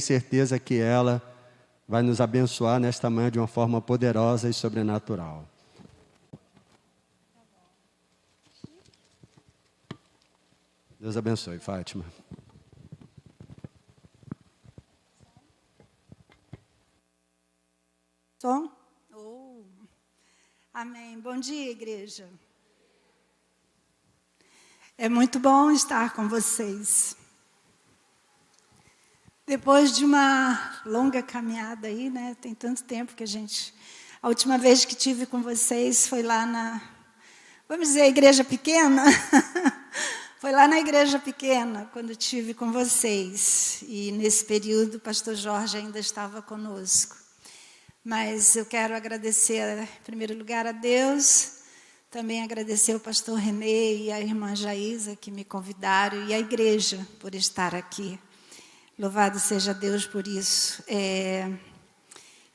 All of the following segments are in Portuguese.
certeza que ela vai nos abençoar nesta manhã de uma forma poderosa e sobrenatural. Deus abençoe, Fátima. Som? Amém. Bom dia, igreja. É muito bom estar com vocês. Depois de uma longa caminhada aí, né? Tem tanto tempo que a última vez que tive com vocês foi lá vamos dizer, igreja pequena? Foi lá na igreja pequena, quando tive com vocês. E nesse período o pastor Jorge ainda estava conosco. Mas eu quero agradecer, em primeiro lugar, a Deus, também agradecer ao pastor Renê e a irmã Jaísa, que me convidaram, e a igreja por estar aqui. Louvado seja Deus por isso.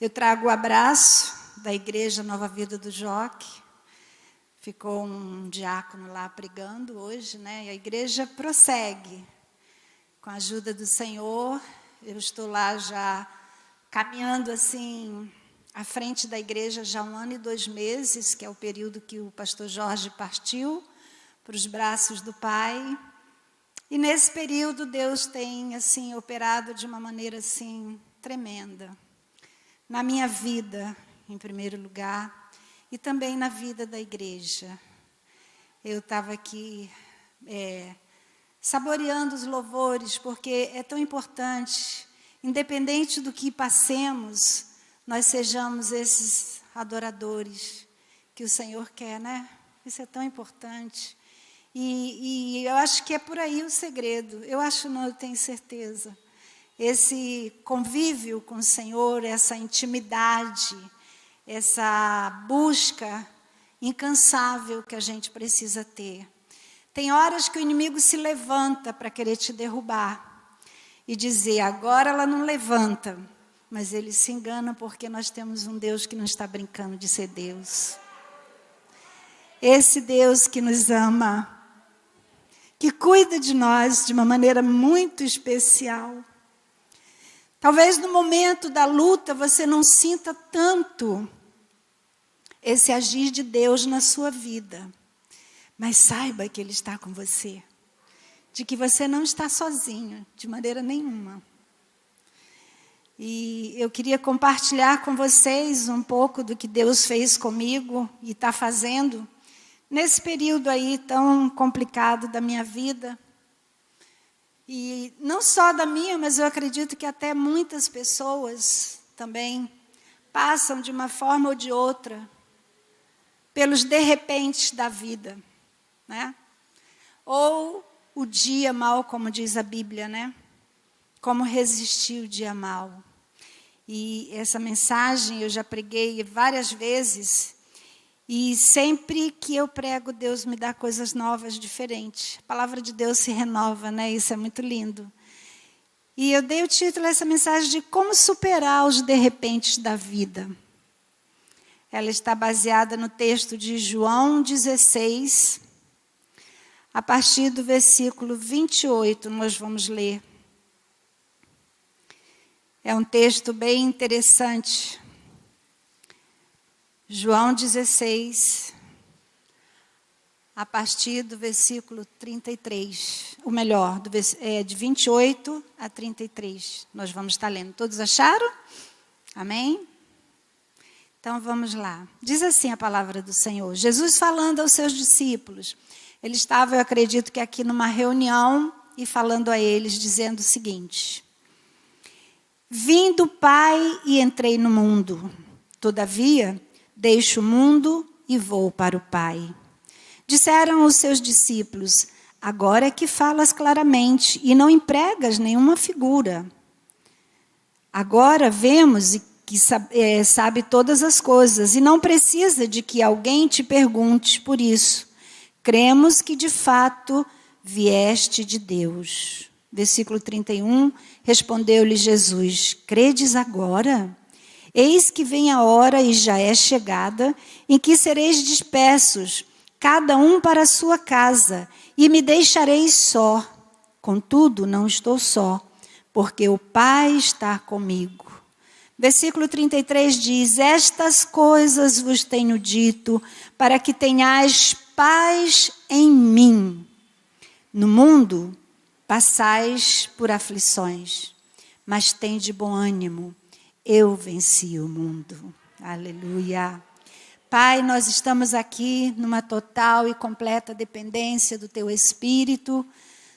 Eu trago o abraço da Igreja Nova Vida do Joque. Ficou um diácono lá pregando hoje, né? E a igreja prossegue. Com a ajuda do Senhor, eu estou lá já caminhando assim à frente da igreja já 1 ano e 2 meses, que é o período que o pastor Jorge partiu para os braços do Pai. E nesse período Deus tem assim operado de uma maneira assim tremenda na minha vida, em primeiro lugar, e também na vida da igreja. Eu estava aqui saboreando os louvores, porque é tão importante, independente do que passemos, nós sejamos esses adoradores que o Senhor quer, né? Isso é tão importante. E eu acho que é por aí o segredo. Eu tenho certeza. Esse convívio com o Senhor, essa intimidade, essa busca incansável que a gente precisa ter. Tem horas que o inimigo se levanta para querer te derrubar e dizer, agora ela não levanta, mas ele se engana porque nós temos um Deus que não está brincando de ser Deus. Esse Deus que nos ama, que cuida de nós de uma maneira muito especial. Talvez no momento da luta você não sinta tanto esse agir de Deus na sua vida. Mas saiba que Ele está com você. De que você não está sozinho, de maneira nenhuma. E eu queria compartilhar com vocês um pouco do que Deus fez comigo e está fazendo nesse período aí tão complicado da minha vida. E não só da minha, mas eu acredito que até muitas pessoas também passam de uma forma ou de outra pelos de repente da vida, né? Ou o dia mau, como diz a Bíblia, né? Como resistir o dia mau. E essa mensagem eu já preguei várias vezes. E sempre que eu prego, Deus me dá coisas novas, diferentes. A palavra de Deus se renova, né? Isso é muito lindo. E eu dei o título a essa mensagem de como superar os de repentes da vida. Ela está baseada no texto de João 16, a partir do versículo 28, nós vamos ler. É um texto bem interessante. João 16, a partir do versículo 33. Ou melhor, de 28 a 33. Nós vamos estar lendo. Todos acharam? Amém? Então vamos lá. Diz assim a palavra do Senhor. Jesus falando aos seus discípulos. Ele estava, eu acredito que aqui numa reunião, e falando a eles, dizendo o seguinte. Vim do Pai e entrei no mundo. Todavia, deixo o mundo e vou para o Pai. Disseram os seus discípulos, agora é que falas claramente e não empregas nenhuma figura. Agora vemos que sabe todas as coisas e não precisa de que alguém te pergunte por isso. Cremos que de fato vieste de Deus. Versículo 31, respondeu-lhe Jesus, credes agora? Eis que vem a hora e já é chegada, em que sereis dispersos, cada um para a sua casa, e me deixareis só. Contudo, não estou só, porque o Pai está comigo. Versículo 33 diz: estas coisas vos tenho dito, para que tenhais paz em mim. No mundo passais por aflições, mas tende bom ânimo, eu venci o mundo. Aleluia. Pai, nós estamos aqui numa total e completa dependência do Teu Espírito.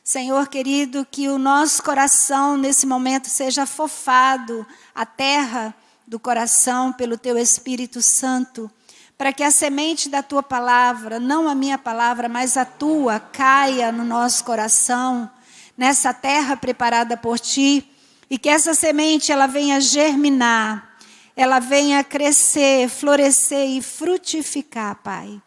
Senhor querido, que o nosso coração nesse momento seja afofado à terra do coração pelo Teu Espírito Santo, para que a semente da Tua palavra, não a minha palavra, mas a Tua, caia no nosso coração, nessa terra preparada por Ti, e que essa semente ela venha germinar, ela venha crescer, florescer e frutificar, Pai.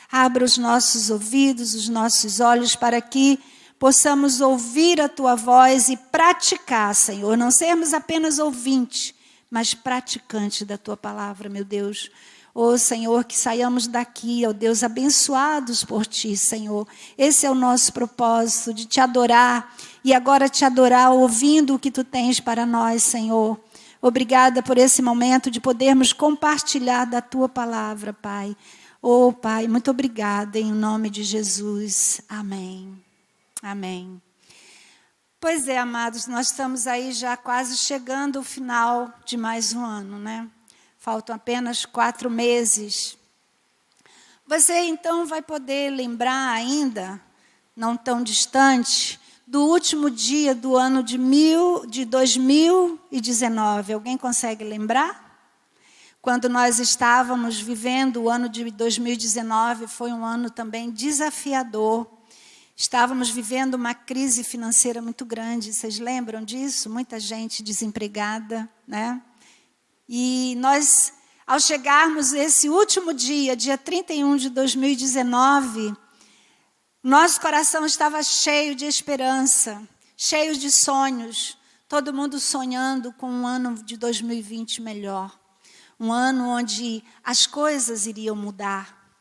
Abra os nossos ouvidos, os nossos olhos, para que possamos ouvir a Tua voz e praticar, Senhor. Não sermos apenas ouvintes, mas praticantes da Tua palavra, meu Deus. Ó Senhor, que saiamos daqui, ó Deus, abençoados por Ti, Senhor. Esse é o nosso propósito, de Te adorar, e agora Te adorar ouvindo o que Tu tens para nós, Senhor. Obrigada por esse momento de podermos compartilhar da Tua palavra, Pai. Oh, Pai, muito obrigada em nome de Jesus. Amém. Amém. Pois é, amados, nós estamos aí já quase chegando ao final de mais um ano, né? Faltam apenas 4 meses. Você, então, vai poder lembrar ainda, não tão distante, do último dia do ano de 2019. Alguém consegue lembrar? Quando nós estávamos vivendo o ano de 2019, foi um ano também desafiador. Estávamos vivendo uma crise financeira muito grande. Vocês lembram disso? Muita gente desempregada, né? E nós, ao chegarmos esse último dia 31 de 2019... nosso coração estava cheio de esperança, cheio de sonhos, todo mundo sonhando com um ano de 2020 melhor. Um ano onde as coisas iriam mudar.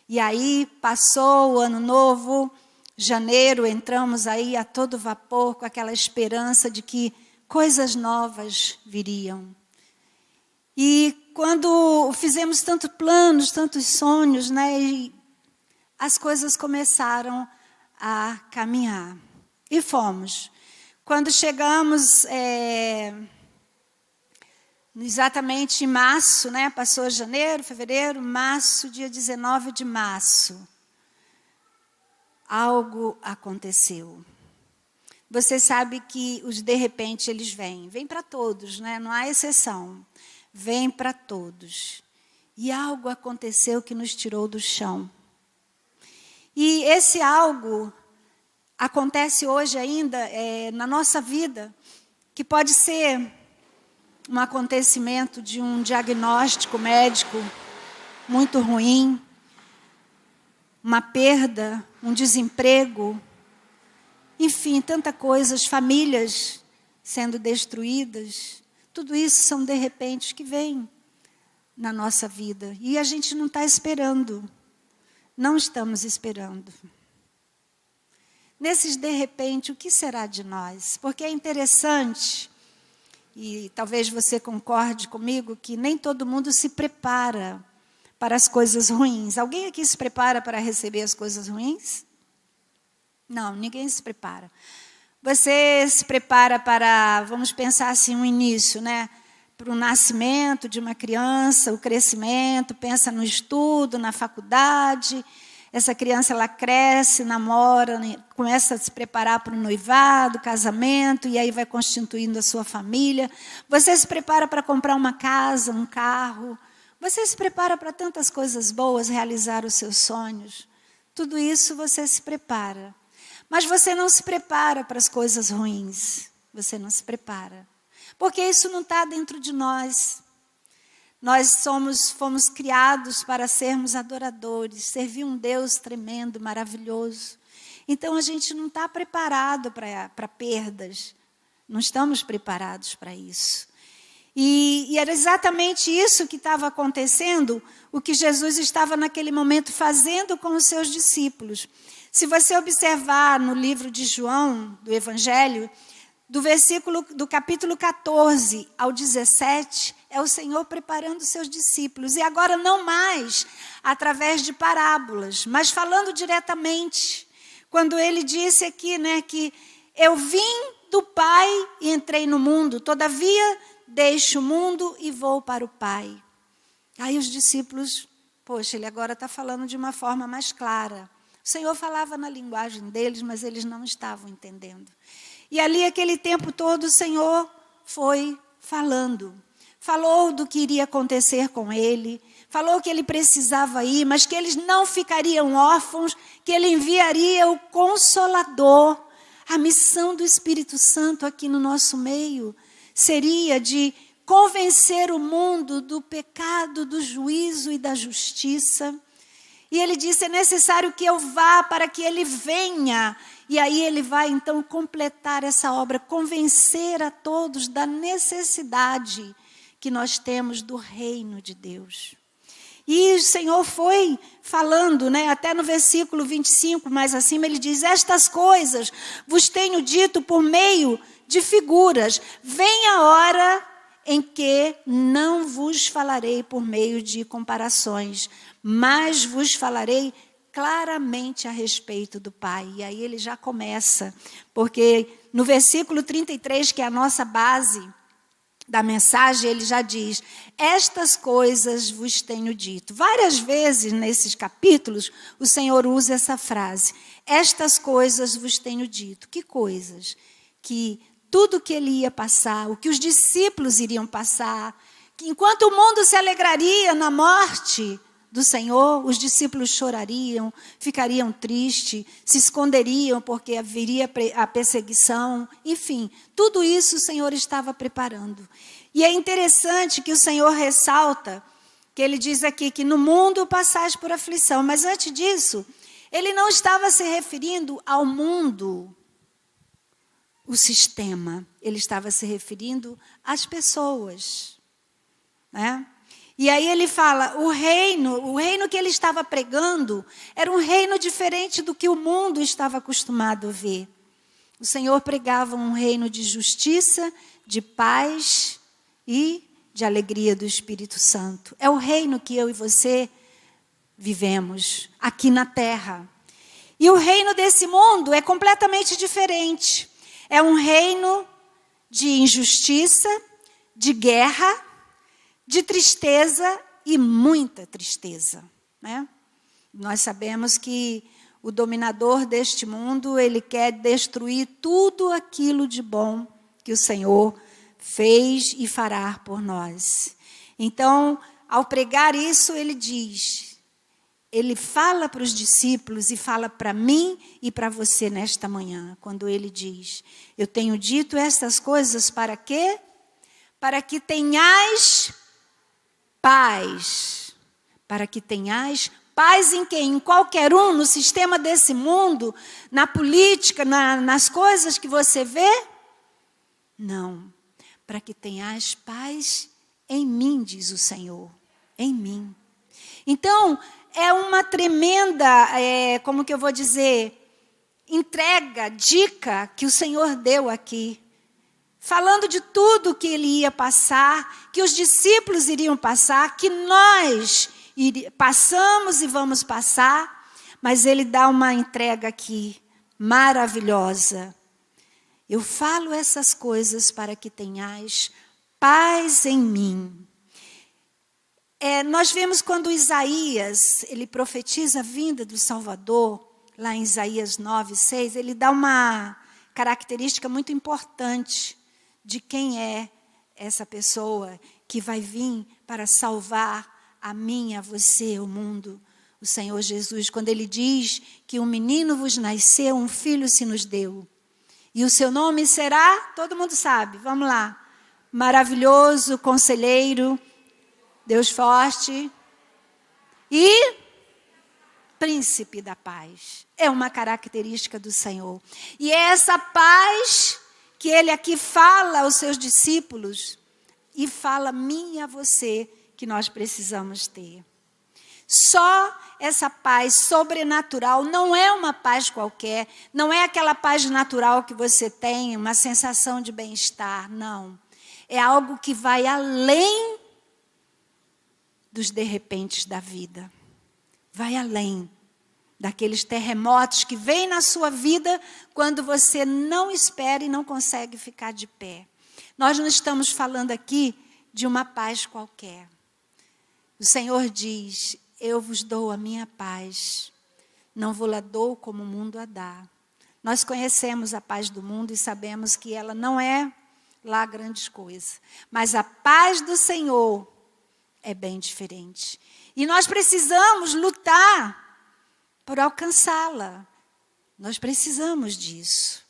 E aí passou o ano novo, janeiro, entramos aí a todo vapor com aquela esperança de que coisas novas viriam. E quando fizemos tantos planos, tantos sonhos, né, e as coisas começaram a caminhar. E fomos. Quando chegamos, exatamente em março, né? Passou janeiro, fevereiro, março, dia 19 de março. Algo aconteceu. Você sabe que os de repente eles vêm. Vêm para todos, né? Não há exceção. Vêm para todos. E algo aconteceu que nos tirou do chão. E esse algo acontece hoje ainda na nossa vida, que pode ser um acontecimento de um diagnóstico médico muito ruim, uma perda, um desemprego, enfim, tantas coisas, famílias sendo destruídas. Tudo isso são de repente que vem na nossa vida e a gente não está esperando. Não estamos esperando. Nesses de repente, o que será de nós? Porque é interessante, e talvez você concorde comigo, que nem todo mundo se prepara para as coisas ruins. Alguém aqui se prepara para receber as coisas ruins? Não, ninguém se prepara. Você se prepara para, vamos pensar assim, um início, né? Para o nascimento de uma criança, o crescimento, pensa no estudo, na faculdade. Essa criança ela cresce, namora, começa a se preparar para o noivado, casamento, e aí vai constituindo a sua família. Você se prepara para comprar uma casa, um carro. Você se prepara para tantas coisas boas, realizar os seus sonhos. Tudo isso você se prepara. Mas você não se prepara para as coisas ruins. Você não se prepara. Porque isso não está dentro de nós. Nós fomos criados para sermos adoradores, servir um Deus tremendo, maravilhoso. Então a gente não está preparado para perdas. Não estamos preparados para isso. E era exatamente isso que estava acontecendo, o que Jesus estava naquele momento fazendo com os seus discípulos. Se você observar no livro de João, do Evangelho, do capítulo 14 ao 17, é o Senhor preparando seus discípulos. E agora não mais através de parábolas, mas falando diretamente. Quando ele disse aqui, né, que eu vim do Pai e entrei no mundo, todavia deixo o mundo e vou para o Pai. Aí os discípulos, poxa, ele agora está falando de uma forma mais clara. O Senhor falava na linguagem deles, mas eles não estavam entendendo. E ali, aquele tempo todo, o Senhor foi falando. Falou do que iria acontecer com ele, falou que ele precisava ir, mas que eles não ficariam órfãos, que ele enviaria o Consolador. A missão do Espírito Santo aqui no nosso meio seria de convencer o mundo do pecado, do juízo e da justiça. E ele disse, é necessário que eu vá para que ele venha. E aí ele vai então completar essa obra, convencer a todos da necessidade que nós temos do reino de Deus. E o Senhor foi falando, né, até no versículo 25, mais acima, ele diz, estas coisas vos tenho dito por meio de figuras. Vem a hora em que não vos falarei por meio de comparações, mas vos falarei claramente a respeito do Pai. E aí ele já começa, porque no versículo 33, que é a nossa base da mensagem, ele já diz, estas coisas vos tenho dito. Várias vezes nesses capítulos, o Senhor usa essa frase, estas coisas vos tenho dito. Que coisas? Que tudo que ele ia passar, o que os discípulos iriam passar, que enquanto o mundo se alegraria na morte do Senhor, os discípulos chorariam, ficariam tristes, se esconderiam porque haveria a perseguição, enfim, tudo isso o Senhor estava preparando. E é interessante que o Senhor ressalta, que ele diz aqui que no mundo passais por aflição, mas antes disso, ele não estava se referindo ao mundo, o sistema, ele estava se referindo às pessoas, né? E aí ele fala, o reino que ele estava pregando, era um reino diferente do que o mundo estava acostumado a ver. O Senhor pregava um reino de justiça, de paz e de alegria do Espírito Santo. É o reino que eu e você vivemos aqui na terra. E o reino desse mundo é completamente diferente. É um reino de injustiça, de guerra, de tristeza e muita tristeza, né? Nós sabemos que o dominador deste mundo, ele quer destruir tudo aquilo de bom que o Senhor fez e fará por nós. Então, ao pregar isso, ele diz, ele fala para os discípulos e fala para mim e para você nesta manhã, quando ele diz, eu tenho dito estas coisas para quê? Para que tenhais paz, para que tenhais paz em quem? Em qualquer um, no sistema desse mundo, na política, nas coisas que você vê? Não, para que tenhais paz em mim, diz o Senhor, em mim. Então, é uma tremenda, como que eu vou dizer, entrega, dica que o Senhor deu aqui. Falando de tudo que ele ia passar, que os discípulos iriam passar, que nós passamos e vamos passar, mas ele dá uma entrega aqui maravilhosa. Eu falo essas coisas para que tenhais paz em mim. Nós vemos quando Isaías, ele profetiza a vinda do Salvador, lá em Isaías 9:6, ele dá uma característica muito importante de quem é essa pessoa que vai vir para salvar a mim, a você, o mundo, o Senhor Jesus, quando ele diz que um menino vos nasceu, um filho se nos deu. E o seu nome será, todo mundo sabe, vamos lá, maravilhoso, conselheiro, Deus forte e príncipe da paz. É uma característica do Senhor. E é essa paz que ele aqui fala aos seus discípulos e fala a mim e a você que nós precisamos ter. Só essa paz sobrenatural não é uma paz qualquer, não é aquela paz natural que você tem, uma sensação de bem-estar, não. É algo que vai além dos de repentes da vida. Vai além daqueles terremotos que vêm na sua vida quando você não espera e não consegue ficar de pé. Nós não estamos falando aqui de uma paz qualquer. O Senhor diz: eu vos dou a minha paz, não vou-la dou como o mundo a dá. Nós conhecemos a paz do mundo e sabemos que ela não é lá grandes coisas. Mas a paz do Senhor é bem diferente. E nós precisamos lutar por alcançá-la. Nós precisamos disso.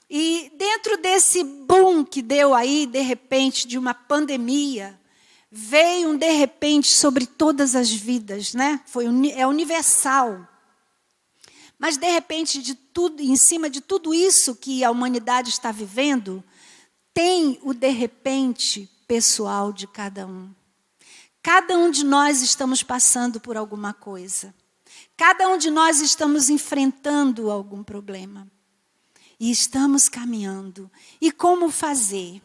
E dentro desse boom que deu aí, de repente, de uma pandemia, veio um de repente sobre todas as vidas, né? É universal. Mas de repente, de tudo, em cima de tudo isso que a humanidade está vivendo, tem o de repente pessoal de cada um. Cada um de nós estamos passando por alguma coisa. Cada um de nós estamos enfrentando algum problema. E estamos caminhando. E como fazer?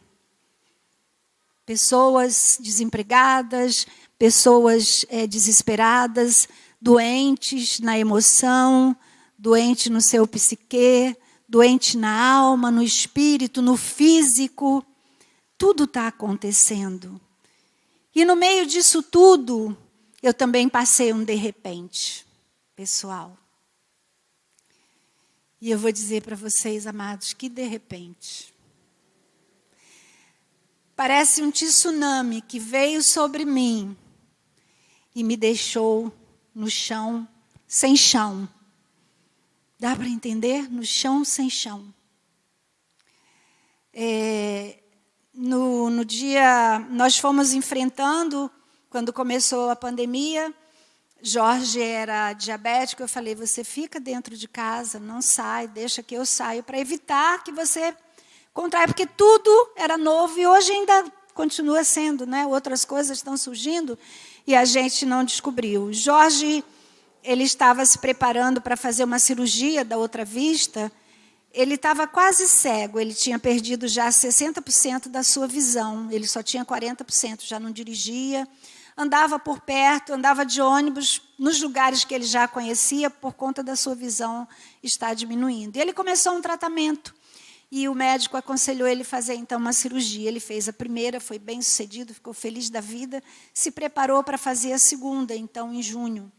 Pessoas desempregadas, pessoas desesperadas, doentes na emoção, doente no seu psique, doente na alma, no espírito, no físico. Tudo está acontecendo. E no meio disso tudo, eu também passei um de repente pessoal. E eu vou dizer para vocês, amados, que de repente. Parece um tsunami que veio sobre mim e me deixou no chão, sem chão. Dá para entender? No chão, sem chão. No dia, nós fomos enfrentando, quando começou a pandemia, Jorge era diabético, eu falei, você fica dentro de casa, não sai, deixa que eu saio, para evitar que você contraia, porque tudo era novo e hoje ainda continua sendo, né? Outras coisas estão surgindo e a gente não descobriu. Jorge, ele estava se preparando para fazer uma cirurgia da outra vista, ele estava quase cego, ele tinha perdido já 60% da sua visão, ele só tinha 40%, já não dirigia, andava por perto, andava de ônibus nos lugares que ele já conhecia por conta da sua visão estar diminuindo. E ele começou um tratamento e o médico aconselhou ele fazer então uma cirurgia. Ele fez a primeira, foi bem sucedido, ficou feliz da vida, se preparou para fazer a segunda, então em junho.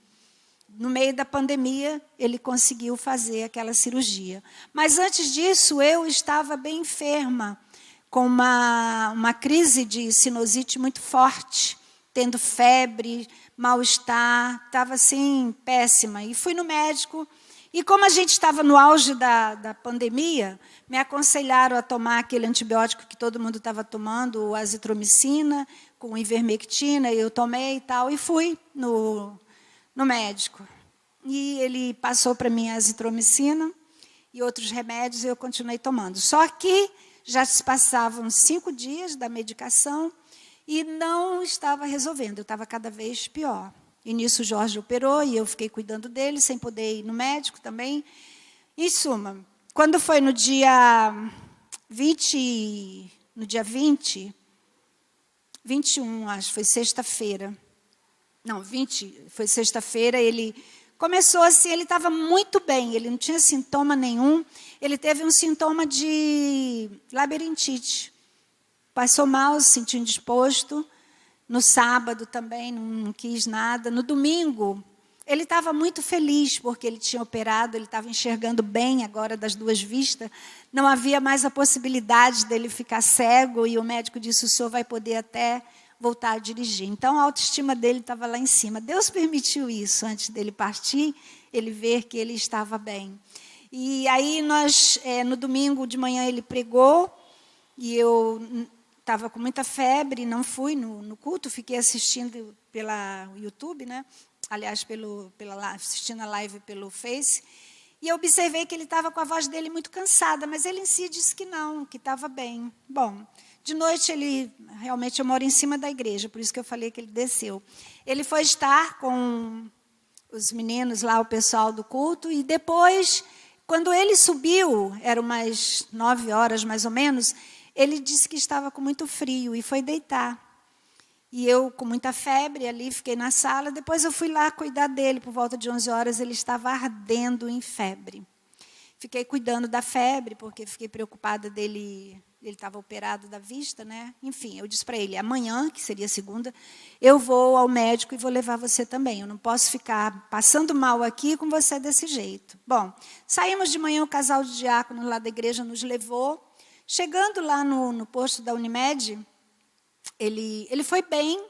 No meio da pandemia, ele conseguiu fazer aquela cirurgia. Mas antes disso, eu estava bem enferma, com uma crise de sinusite muito forte, tendo febre, mal-estar, estava assim, péssima. E fui no médico, e como a gente estava no auge da pandemia, me aconselharam a tomar aquele antibiótico que todo mundo estava tomando, o azitromicina, com ivermectina, eu tomei e tal, e fui no médico. E ele passou para mim a azitromicina e outros remédios, e eu continuei tomando. Só que já se passavam 5 dias da medicação, e não estava resolvendo, eu estava cada vez pior. E nisso o Jorge operou e eu fiquei cuidando dele, sem poder ir no médico também. Em suma, quando foi no dia 21, acho, foi sexta-feira. Não, 20, foi sexta-feira, ele começou assim, ele estava muito bem, ele não tinha sintoma nenhum, ele teve um sintoma de labirintite. Passou mal, se sentiu indisposto. No sábado também não quis nada. No domingo, ele estava muito feliz, porque ele tinha operado, ele estava enxergando bem agora das 2 vistas. Não havia mais a possibilidade dele ficar cego, e o médico disse, o senhor vai poder até voltar a dirigir. Então, a autoestima dele estava lá em cima. Deus permitiu isso, antes dele partir, ele ver que ele estava bem. E aí, no domingo de manhã, ele pregou, e eu estava com muita febre, não fui no culto, fiquei assistindo pela YouTube, né? Aliás, assistindo a live pelo Face, e eu observei que ele estava com a voz dele muito cansada, mas ele em si disse que não, que estava bem. Bom, De noite, realmente, eu moro em cima da igreja, por isso que eu falei que ele desceu. Ele foi estar com os meninos lá, o pessoal do culto, e depois, quando ele subiu, eram umas 9 horas mais ou menos, ele disse que estava com muito frio e foi deitar. E eu, com muita febre, ali fiquei na sala. Depois eu fui lá cuidar dele, por volta de 11 horas, ele estava ardendo em febre. Fiquei cuidando da febre, porque fiquei preocupada dele. Ele estava operado da vista, né? Enfim, eu disse para ele, amanhã, que seria segunda, eu vou ao médico e vou levar você também. Eu não posso ficar passando mal aqui com você desse jeito. Bom, saímos de manhã, o casal de diáconos lá da igreja nos levou. Chegando lá no posto da Unimed, ele foi bem,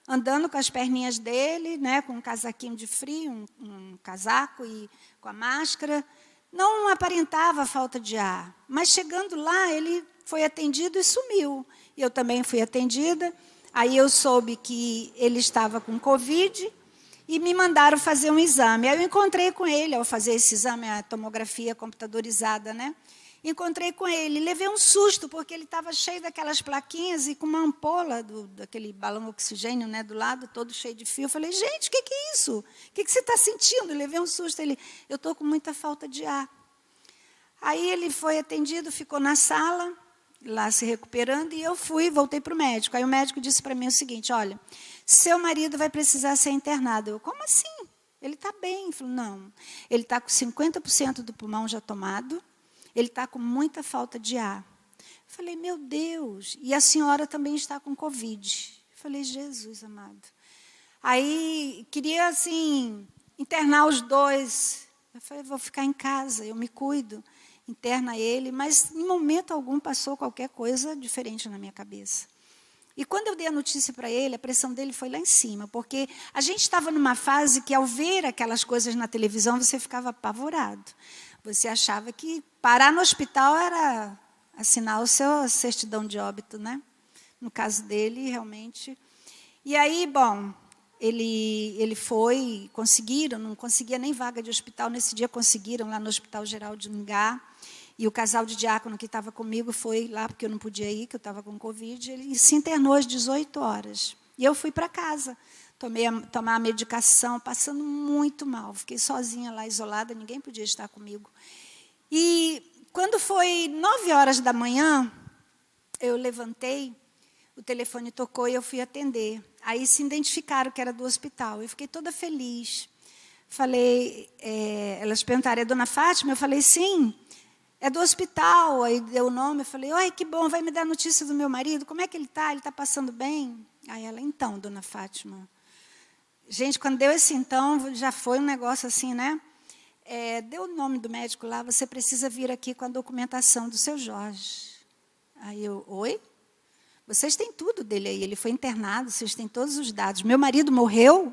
andando com as perninhas dele, né, com um casaquinho de frio, um casaco e com a máscara. Não aparentava falta de ar, mas chegando lá, ele foi atendido e sumiu. E eu também fui atendida. Aí eu soube que ele estava com Covid e me mandaram fazer um exame. Aí eu encontrei com ele, ao fazer esse exame, a tomografia computadorizada, né? Encontrei com ele, levei um susto, porque ele estava cheio daquelas plaquinhas e com uma ampola daquele balão oxigênio, né, do lado, todo cheio de fio. Eu falei, gente, o que é isso? O que você está sentindo? Eu levei um susto. Ele, eu estou com muita falta de ar. Aí ele foi atendido, ficou na sala, lá se recuperando, e eu voltei para o médico. Aí o médico disse para mim o seguinte, olha, seu marido vai precisar ser internado. Eu, como assim? Ele está bem. Ele falou, não, ele está com 50% do pulmão já tomado, ele está com muita falta de ar. Eu falei, meu Deus, e a senhora também está com Covid. Eu falei, Jesus amado. Aí, queria, assim, internar os dois. Eu falei, vou ficar em casa, eu me cuido. Interna ele, mas em momento algum passou qualquer coisa diferente na minha cabeça. E quando eu dei a notícia para ele, a pressão dele foi lá em cima, porque a gente estava numa fase que, ao ver aquelas coisas na televisão, você ficava apavorado. Você achava que parar no hospital era assinar o seu certidão de óbito, né? No caso dele, realmente. E aí, bom, ele foi, conseguiram, não conseguia nem vaga de hospital, nesse dia conseguiram lá no Hospital Geral de Ingá, e o casal de diácono que estava comigo foi lá, porque eu não podia ir, que eu estava com Covid, ele se internou às 18 horas. E eu fui para casa, tomar a medicação, passando muito mal. Fiquei sozinha lá, isolada, ninguém podia estar comigo. E quando foi 9 horas da manhã, eu levantei, o telefone tocou e eu fui atender. Aí se identificaram que era do hospital. Eu fiquei toda feliz. Falei, elas perguntaram, é dona Fátima? Eu falei, sim, é do hospital. Aí deu o nome, eu falei, oi, que bom, vai me dar notícia do meu marido, como é que ele está? Ele está passando bem? Aí ela, então, dona Fátima. Gente, quando deu esse então, já foi um negócio assim, né? Deu o nome do médico lá, você precisa vir aqui com a documentação do seu Jorge. Aí eu, oi? Vocês têm tudo dele aí, ele foi internado, vocês têm todos os dados. Meu marido morreu?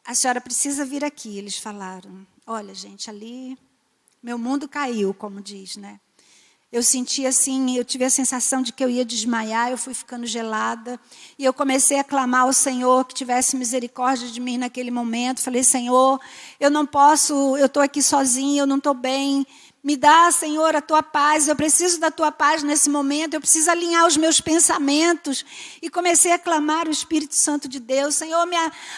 A senhora precisa vir aqui, eles falaram. Olha, gente, ali, meu mundo caiu, como diz, né? Eu senti assim, eu tive a sensação de que eu ia desmaiar, eu fui ficando gelada. E eu comecei a clamar ao Senhor que tivesse misericórdia de mim naquele momento. Falei, Senhor, eu não posso, eu estou aqui sozinha, eu não estou bem. Me dá, Senhor, a Tua paz, eu preciso da Tua paz nesse momento, eu preciso alinhar os meus pensamentos. E comecei a clamar o Espírito Santo de Deus, Senhor,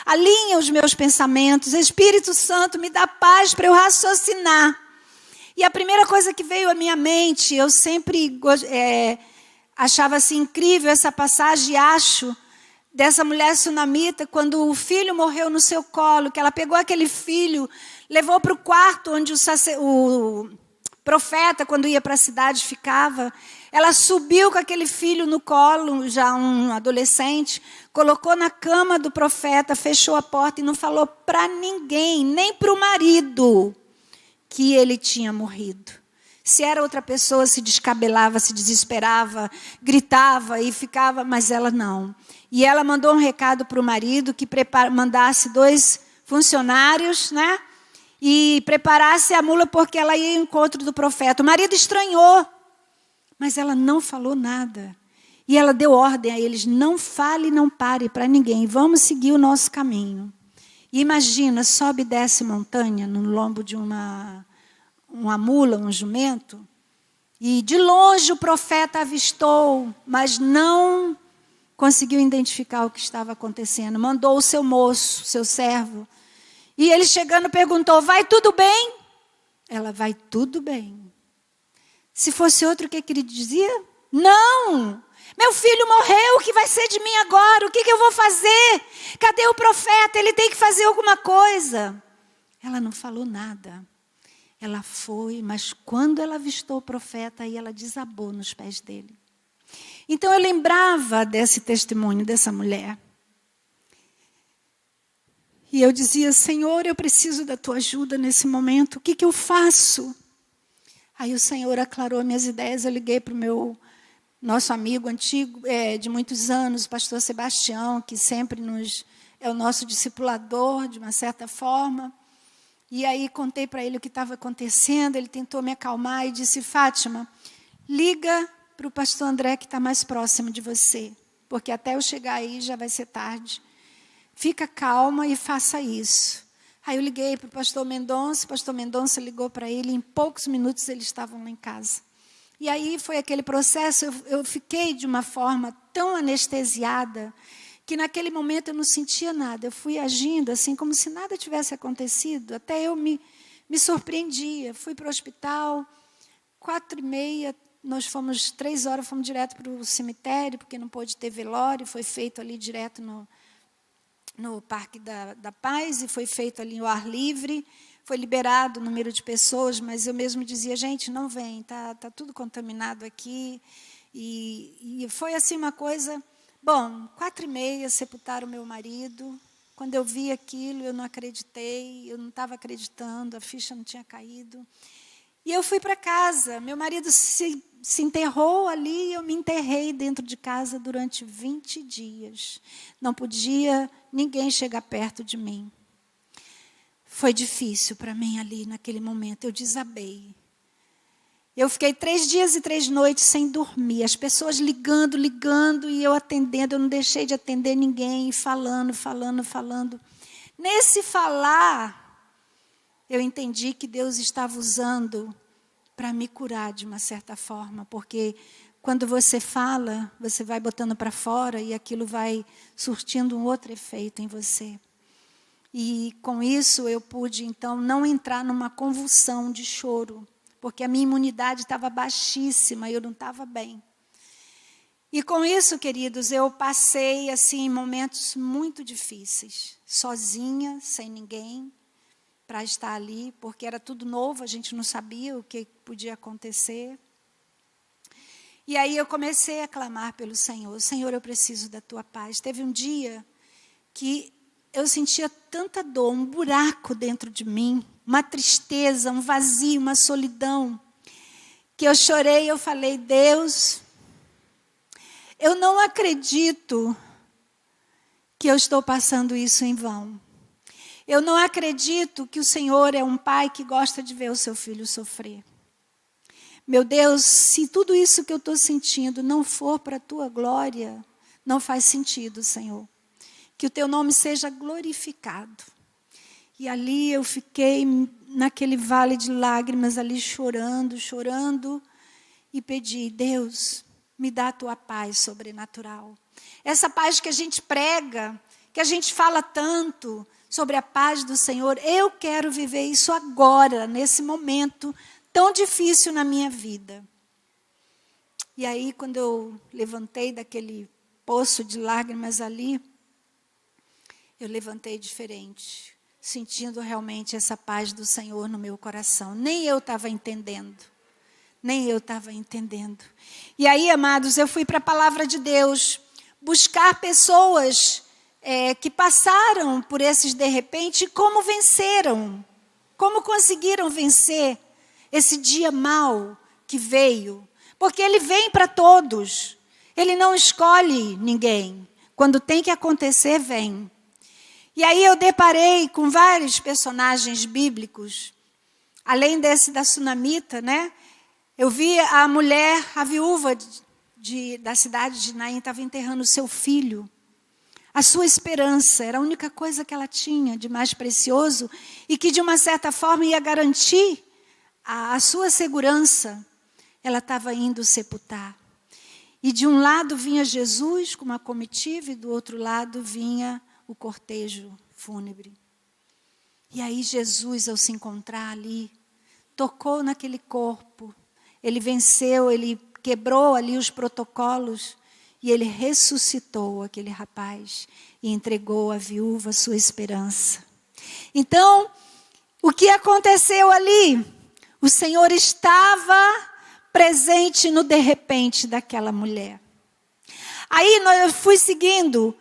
alinha os meus pensamentos, Espírito Santo, me dá paz para eu raciocinar. E a primeira coisa que veio à minha mente, eu sempre achava assim, incrível essa passagem, acho, dessa mulher sunamita, quando o filho morreu no seu colo, que ela pegou aquele filho, levou para o quarto onde o profeta, quando ia para a cidade, ficava. Ela subiu com aquele filho no colo, já um adolescente, colocou na cama do profeta, fechou a porta e não falou para ninguém, nem para o marido, que ele tinha morrido. Se era outra pessoa, se descabelava, se desesperava, gritava e ficava, mas ela não. E ela mandou um recado para o marido que mandasse 2 funcionários, né? E preparasse a mula porque ela ia ao encontro do profeta. O marido estranhou, mas ela não falou nada. E ela deu ordem a eles, não fale, não pare para ninguém, vamos seguir o nosso caminho. E imagina, sobe e desce montanha no lombo de uma mula, um jumento. E de longe o profeta avistou, mas não conseguiu identificar o que estava acontecendo. Mandou o seu moço, seu servo. E ele chegando perguntou, vai tudo bem? Ela, vai tudo bem. Se fosse outro, o que ele dizia? Não! Meu filho morreu, o que vai ser de mim agora? O que eu vou fazer? Cadê o profeta? Ele tem que fazer alguma coisa. Ela não falou nada. Ela foi, mas quando ela avistou o profeta, aí ela desabou nos pés dele. Então eu lembrava desse testemunho dessa mulher. E eu dizia, Senhor, eu preciso da tua ajuda nesse momento. O que eu faço? Aí o Senhor aclarou minhas ideias. Eu liguei para o nosso amigo antigo, de muitos anos, o pastor Sebastião, que sempre é o nosso discipulador, de uma certa forma. E aí contei para ele o que estava acontecendo. Ele tentou me acalmar e disse, Fátima, liga para o pastor André, que está mais próximo de você. Porque até eu chegar aí já vai ser tarde. Fica calma e faça isso. Aí eu liguei para o pastor Mendonça ligou para ele, em poucos minutos eles estavam lá em casa. E aí foi aquele processo, eu fiquei de uma forma tão anestesiada, que naquele momento eu não sentia nada. Eu fui agindo assim, como se nada tivesse acontecido. Até eu me surpreendia. Fui para o hospital, 4h30, nós fomos, 3 horas, fomos direto para o cemitério, porque não pôde ter velório, foi feito ali direto no Parque da Paz, e foi feito ali ao ar livre, foi liberado o número de pessoas, mas eu mesmo dizia, gente, não vem, tá tudo contaminado aqui, e foi assim uma coisa. Bom, 4h30, sepultaram meu marido. Quando eu vi aquilo, eu não acreditei, eu não estava acreditando, a ficha não tinha caído. E eu fui para casa, meu marido se enterrou ali, eu me enterrei dentro de casa durante 20 dias. Não podia ninguém chegar perto de mim. Foi difícil para mim ali, naquele momento, eu desabei. Eu fiquei 3 dias e 3 noites sem dormir, as pessoas ligando, e eu atendendo, eu não deixei de atender ninguém, falando. Nesse falar, eu entendi que Deus estava usando para me curar de uma certa forma, porque quando você fala, você vai botando para fora e aquilo vai surtindo um outro efeito em você. E com isso eu pude, então, não entrar numa convulsão de choro, porque a minha imunidade estava baixíssima, eu não estava bem. E com isso, queridos, eu passei assim momentos muito difíceis, sozinha, sem ninguém, para estar ali, porque era tudo novo, a gente não sabia o que podia acontecer. E aí eu comecei a clamar pelo Senhor, Senhor, eu preciso da tua paz. Teve um dia que eu sentia tanta dor, um buraco dentro de mim, uma tristeza, um vazio, uma solidão, que eu chorei, eu falei, Deus, eu não acredito que eu estou passando isso em vão. Eu não acredito que o Senhor é um pai que gosta de ver o seu filho sofrer. Meu Deus, se tudo isso que eu estou sentindo não for para a tua glória, não faz sentido, Senhor. Que o teu nome seja glorificado. E ali eu fiquei naquele vale de lágrimas, ali chorando, e pedi, Deus, me dá a tua paz sobrenatural. Essa paz que a gente prega, que a gente fala tanto sobre a paz do Senhor, eu quero viver isso agora, nesse momento tão difícil na minha vida. E aí, quando eu levantei daquele poço de lágrimas ali, eu levantei diferente, sentindo realmente essa paz do Senhor no meu coração. Nem eu estava entendendo. E aí, amados, eu fui para a palavra de Deus, buscar pessoas que passaram por esses de repente e como venceram. Como conseguiram vencer esse dia mau que veio. Porque ele vem para todos. Ele não escolhe ninguém. Quando tem que acontecer, vem. E aí eu deparei com vários personagens bíblicos. Além desse da Sunamita, né? Eu vi a mulher, a viúva da cidade de Naim, estava enterrando o seu filho. A sua esperança era a única coisa que ela tinha de mais precioso e que, de uma certa forma, ia garantir a sua segurança. ela estava indo sepultar. E de um lado vinha Jesus com uma comitiva e do outro lado vinha o cortejo fúnebre. E aí Jesus, ao se encontrar ali, tocou naquele corpo. Ele venceu, ele quebrou ali os protocolos e ele ressuscitou aquele rapaz e entregou à viúva sua esperança. Então, o que aconteceu ali? O Senhor estava presente no de repente daquela mulher. Aí eu fui seguindo,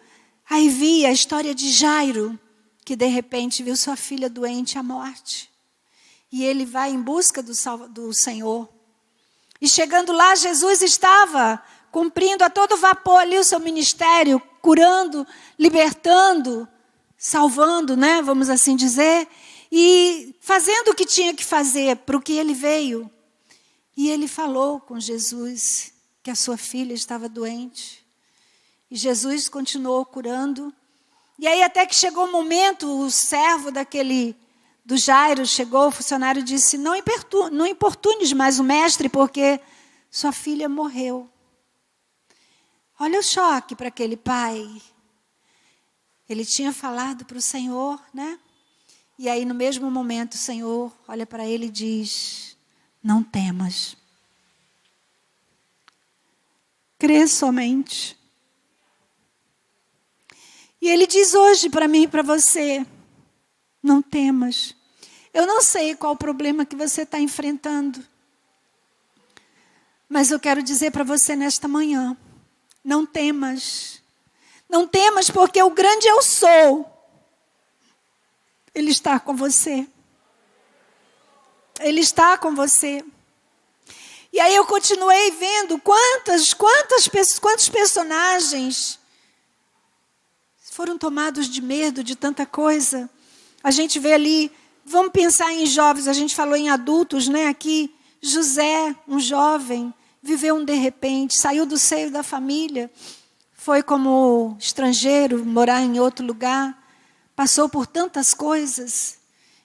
aí vi a história de Jairo, que de repente viu sua filha doente à morte. E ele vai em busca do Senhor. E chegando lá, Jesus estava cumprindo a todo vapor ali o seu ministério, curando, libertando, salvando, né, vamos assim dizer, e fazendo o que tinha que fazer para o que ele veio. E ele falou com Jesus que a sua filha estava doente. E Jesus continuou curando. E aí até que chegou o momento, o servo do Jairo chegou, o funcionário disse, não importunes mais o mestre, porque sua filha morreu. Olha o choque para aquele pai. Ele tinha falado para o Senhor, né? E aí no mesmo momento o Senhor olha para ele e diz, não temas. Crê somente. E ele diz hoje para mim e para você, não temas. Eu não sei qual o problema que você está enfrentando. Mas eu quero dizer para você nesta manhã, não temas. Não temas porque o grande eu sou. Ele está com você. Ele está com você. E aí eu continuei vendo quantos personagens foram tomados de medo de tanta coisa. A gente vê ali, vamos pensar em jovens, a gente falou em adultos, né? Aqui, José, um jovem, viveu um de repente, saiu do seio da família, foi como estrangeiro, morar em outro lugar, passou por tantas coisas.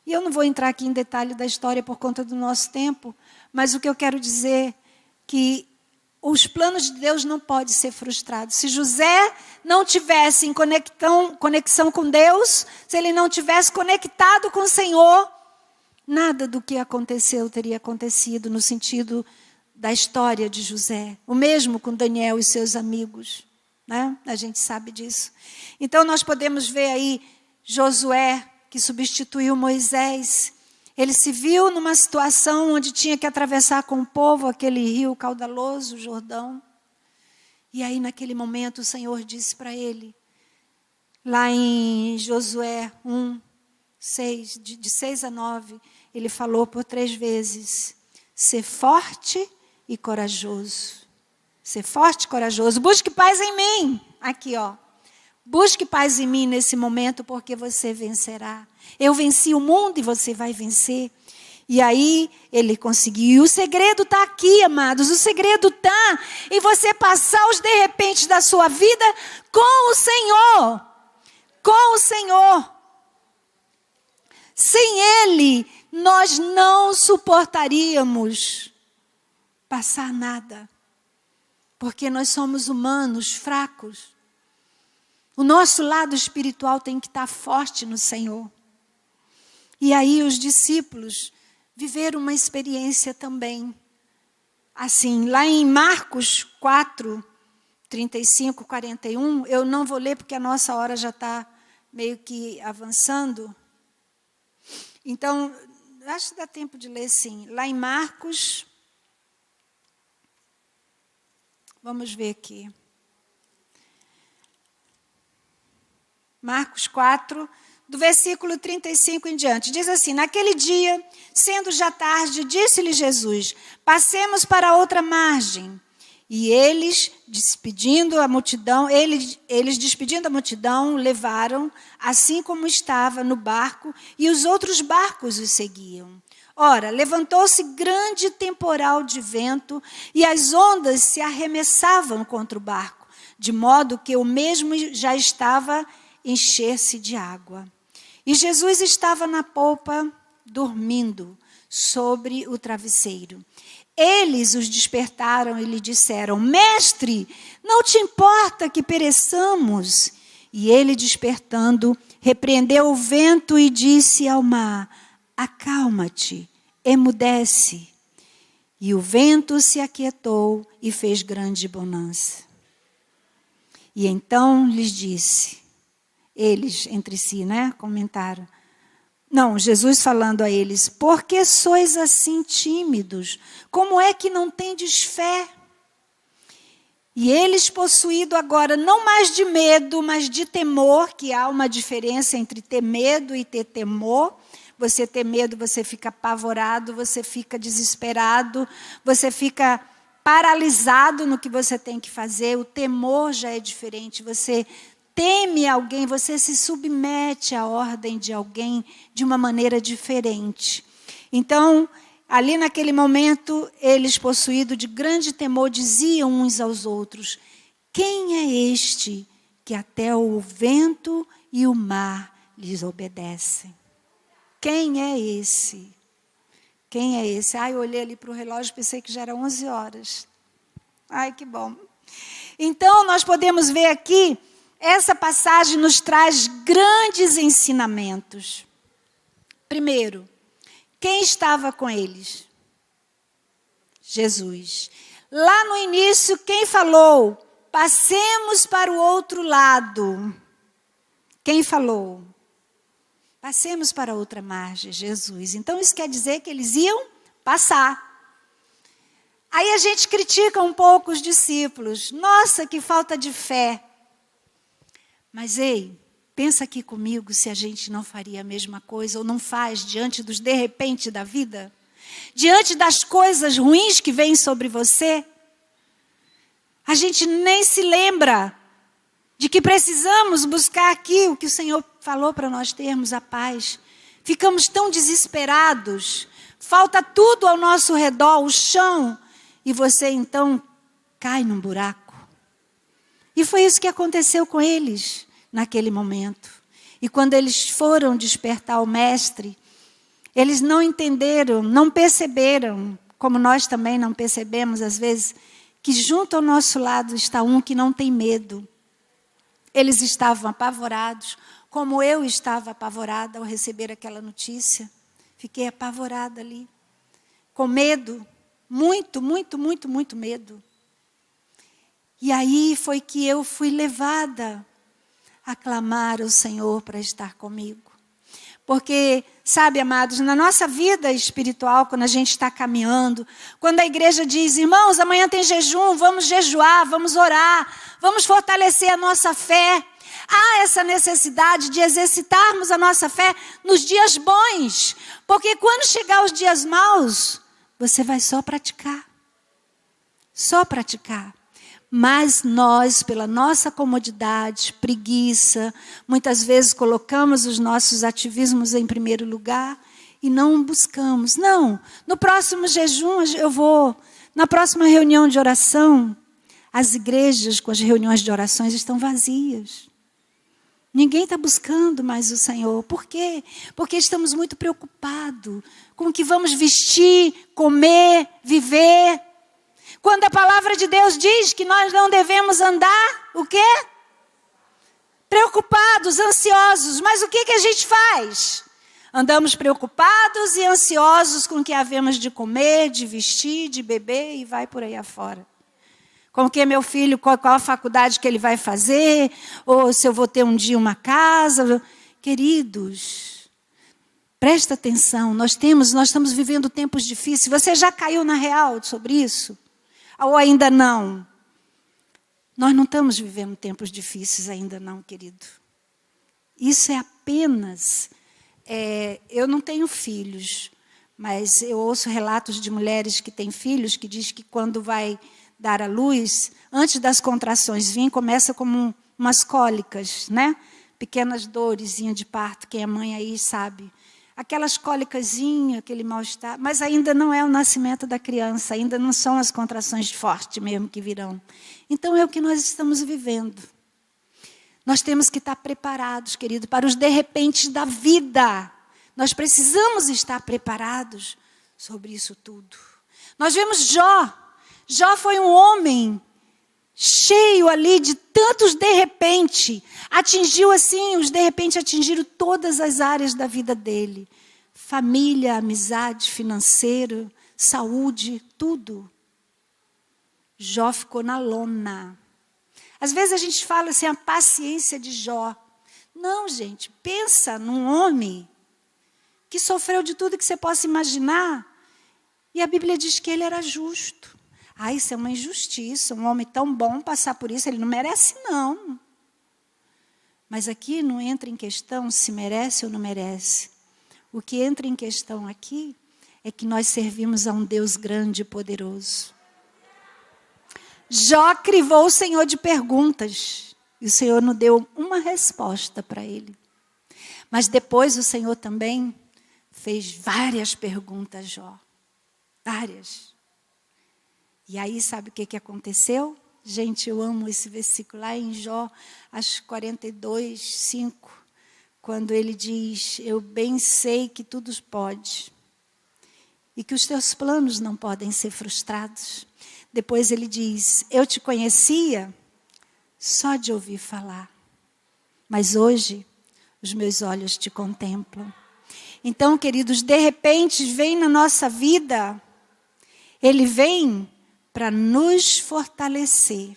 E eu não vou entrar aqui em detalhe da história por conta do nosso tempo, mas o que eu quero dizer é que os planos de Deus não podem ser frustrados. Se José não tivesse em conexão com Deus, se ele não tivesse conectado com o Senhor, nada do que aconteceu teria acontecido no sentido da história de José. O mesmo com Daniel e seus amigos, né? A gente sabe disso. Então nós podemos ver aí Josué, que substituiu Moisés. Ele se viu numa situação onde tinha que atravessar com o povo aquele rio caudaloso, o Jordão. E aí, naquele momento, o Senhor disse para ele, lá em Josué 1, 6, de 6 a 9, ele falou por 3 vezes, ser forte e corajoso. Ser forte e corajoso. Busque paz em mim. Aqui, ó. Busque paz em mim nesse momento, porque você vencerá. Eu venci o mundo e você vai vencer. E aí, ele conseguiu. E o segredo está aqui, amados. O segredo está em você passar os de repente da sua vida com o Senhor. Com o Senhor. Sem Ele, nós não suportaríamos passar nada. Porque nós somos humanos, fracos. O nosso lado espiritual tem que estar forte no Senhor. E aí os discípulos viveram uma experiência também. Assim, lá em Marcos 4, 35, 41, eu não vou ler porque a nossa hora já está meio que avançando. Então, acho que dá tempo de ler sim. Lá em Marcos, vamos ver aqui. Marcos 4, do versículo 35 em diante. Diz assim, naquele dia, sendo já tarde, disse-lhe Jesus, passemos para outra margem. E eles, despedindo a multidão, levaram, assim como estava no barco, e os outros barcos os seguiam. Ora, levantou-se grande temporal de vento, e as ondas se arremessavam contra o barco, de modo que o mesmo já estava encher-se de água. E Jesus estava na polpa, dormindo sobre o travesseiro. Eles os despertaram e lhe disseram: Mestre, não te importa que pereçamos? E ele, despertando, repreendeu o vento e disse ao mar: Acalma-te, emudece. E o vento se aquietou e fez grande bonança. E então lhes disse, eles entre si, comentaram. Não, Jesus falando a eles: Por que sois assim tímidos? Como é que não tendes fé? E eles, possuídos agora, não mais de medo, mas de temor, que há uma diferença entre ter medo e ter temor. Você ter medo, você fica apavorado, você fica desesperado, você fica paralisado no que você tem que fazer. O temor já é diferente, você teme alguém, você se submete à ordem de alguém de uma maneira diferente. Então, ali naquele momento, eles, possuídos de grande temor, diziam uns aos outros: Quem é este que até o vento e o mar lhes obedecem? Quem é esse? Quem é esse? Eu olhei ali para o relógio e pensei que já era 11 horas. Que bom. Então, nós podemos ver aqui, essa passagem nos traz grandes ensinamentos. Primeiro, quem estava com eles? Jesus. Lá no início, quem falou? Passemos para o outro lado. Quem falou? Passemos para outra margem, Jesus. Então, isso quer dizer que eles iam passar. Aí a gente critica um pouco os discípulos. Nossa, que falta de fé. Mas, pensa aqui comigo se a gente não faria a mesma coisa ou não faz diante dos de repente da vida. Diante das coisas ruins que vêm sobre você. A gente nem se lembra de que precisamos buscar aqui o que o Senhor falou para nós termos a paz. Ficamos tão desesperados, falta tudo ao nosso redor, o chão, e você então cai num buraco. E foi isso que aconteceu com eles naquele momento. E quando eles foram despertar o mestre, eles não entenderam, não perceberam, como nós também não percebemos às vezes, que junto ao nosso lado está um que não tem medo. Eles estavam apavorados, como eu estava apavorada ao receber aquela notícia. Fiquei apavorada ali, com medo, muito, muito, muito, muito medo. E aí foi que eu fui levada a clamar ao Senhor para estar comigo. Porque, sabe, amados, na nossa vida espiritual, quando a gente está caminhando, quando a igreja diz: irmãos, amanhã tem jejum, vamos jejuar, vamos orar, vamos fortalecer a nossa fé. Há essa necessidade de exercitarmos a nossa fé nos dias bons. Porque quando chegar os dias maus, você vai só praticar. Só praticar. Mas nós, pela nossa comodidade, preguiça, muitas vezes colocamos os nossos ativismos em primeiro lugar e não buscamos. Não, no próximo jejum eu vou, na próxima reunião de oração, as igrejas com as reuniões de orações estão vazias. Ninguém está buscando mais o Senhor. Por quê? Porque estamos muito preocupados com o que vamos vestir, comer, viver. Quando a palavra de Deus diz que nós não devemos andar, o quê? Preocupados, ansiosos. Mas o que a gente faz? Andamos preocupados e ansiosos com o que havemos de comer, de vestir, de beber e vai por aí afora. Com que meu filho, qual a faculdade que ele vai fazer, ou se eu vou ter um dia uma casa. Queridos, presta atenção, nós estamos vivendo tempos difíceis. Você já caiu na real sobre isso? Ou ainda não? Nós não estamos vivendo tempos difíceis ainda não, querido. Isso é apenas... eu não tenho filhos, mas eu ouço relatos de mulheres que têm filhos que diz que quando vai dar à luz, antes das contrações virem, começa como umas cólicas, né? Pequenas dorezinhas de parto, quem é mãe aí sabe. Aquelas cólicazinhas, aquele mal-estar, mas ainda não é o nascimento da criança, ainda não são as contrações fortes mesmo que virão. Então é o que nós estamos vivendo. Nós temos que estar preparados, querido, para os de repente da vida. Nós precisamos estar preparados sobre isso tudo. Nós vemos Jó. Jó foi um homem cheio ali de tantos de repente. Atingiu assim, os de repente atingiram todas as áreas da vida dele. Família, amizade, financeiro, saúde, tudo. Jó ficou na lona. Às vezes a gente fala assim, a paciência de Jó. Não, gente, pensa num homem que sofreu de tudo que você possa imaginar. E a Bíblia diz que ele era justo. Ah, isso é uma injustiça, um homem tão bom passar por isso, ele não merece não. Mas aqui não entra em questão se merece ou não merece. O que entra em questão aqui é que nós servimos a um Deus grande e poderoso. Jó crivou o Senhor de perguntas. E o Senhor não deu uma resposta para ele. Mas depois o Senhor também fez várias perguntas a Jó. Várias. E aí sabe o que aconteceu? Gente, eu amo esse versículo lá em Jó, acho 42, 5. Quando ele diz, eu bem sei que tudo pode. E que os teus planos não podem ser frustrados. Depois ele diz, eu te conhecia só de ouvir falar. Mas hoje, os meus olhos te contemplam. Então, queridos, de repente, vem na nossa vida, ele vem para nos fortalecer.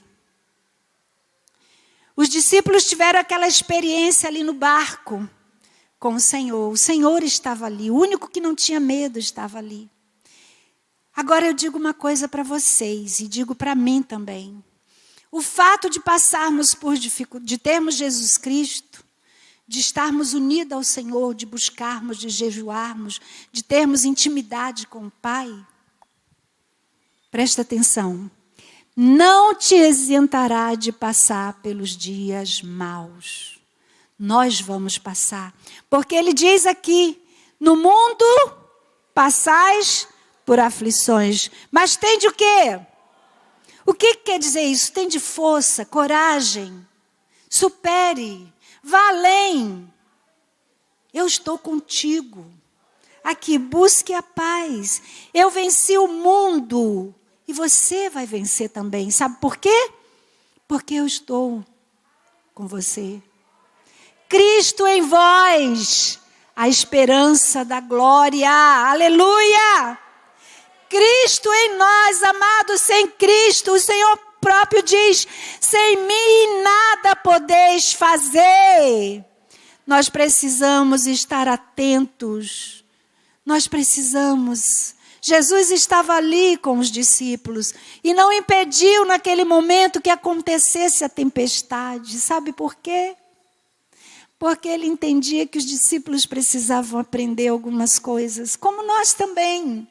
Os discípulos tiveram aquela experiência ali no barco com o Senhor. O Senhor estava ali, o único que não tinha medo estava ali. Agora eu digo uma coisa para vocês e digo para mim também. O fato de passarmos por dificuldade, de termos Jesus Cristo, de estarmos unidos ao Senhor, de buscarmos, de jejuarmos, de termos intimidade com o Pai, presta atenção, não te isentará de passar pelos dias maus. Nós vamos passar, porque ele diz aqui, no mundo passais por aflições, mas tem de o quê? O que quer dizer isso? Tem de força, coragem, supere, vá além. Eu estou contigo. Aqui, busque a paz. Eu venci o mundo e você vai vencer também. Sabe por quê? Porque eu estou com você. Cristo em vós, a esperança da glória. Aleluia! Cristo em nós, amados, sem Cristo, o Senhor próprio diz, sem mim nada podeis fazer. Nós precisamos estar atentos, nós precisamos. Jesus estava ali com os discípulos e não impediu naquele momento que acontecesse a tempestade. Sabe por quê? Porque ele entendia que os discípulos precisavam aprender algumas coisas, como nós também.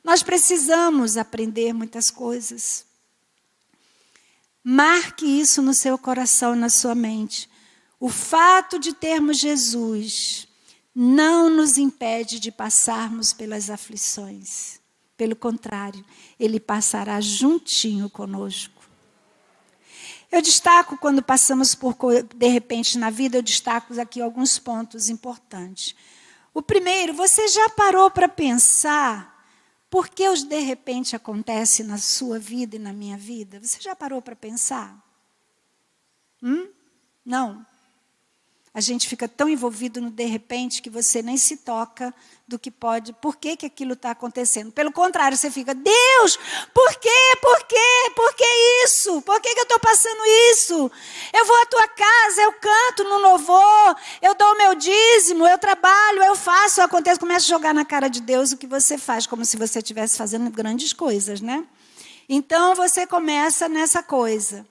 Nós precisamos aprender muitas coisas. Marque isso no seu coração e na sua mente. O fato de termos Jesus não nos impede de passarmos pelas aflições. Pelo contrário, ele passará juntinho conosco. Eu destaco, quando passamos por de repente na vida, eu destaco aqui alguns pontos importantes. O primeiro, você já parou para pensar por que os de repente acontecem na sua vida e na minha vida? Você já parou para pensar? Não. A gente fica tão envolvido no de repente que você nem se toca do que pode, por que aquilo está acontecendo. Pelo contrário, você fica, Deus, por quê? Por quê? Por que isso? Por que eu estou passando isso? Eu vou à tua casa, eu canto no louvor, eu dou o meu dízimo, eu trabalho, eu faço, acontece, começa a jogar na cara de Deus o que você faz, como se você estivesse fazendo grandes coisas, né? Então, você começa nessa coisa.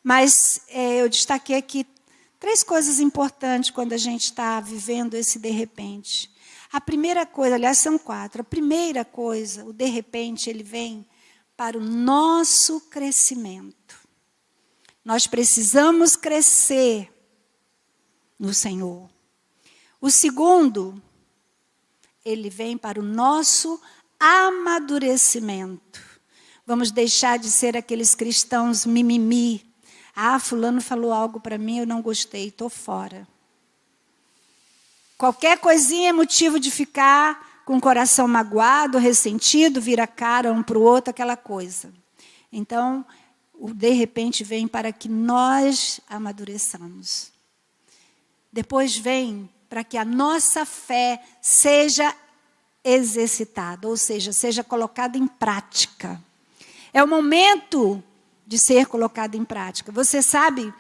Mas eu destaquei aqui 3 coisas importantes quando a gente está vivendo esse de repente. A primeira coisa, aliás, são 4. A primeira coisa, o de repente, ele vem para o nosso crescimento. Nós precisamos crescer no Senhor. O segundo, ele vem para o nosso amadurecimento. Vamos deixar de ser aqueles cristãos mimimi. Ah, fulano falou algo para mim, eu não gostei, estou fora. Qualquer coisinha é motivo de ficar com o coração magoado, ressentido, vira a cara um para o outro, aquela coisa. Então, o de repente vem para que nós amadureçamos. Depois vem para que a nossa fé seja exercitada, ou seja colocada em prática. É o momento de ser colocada em prática. Você sabe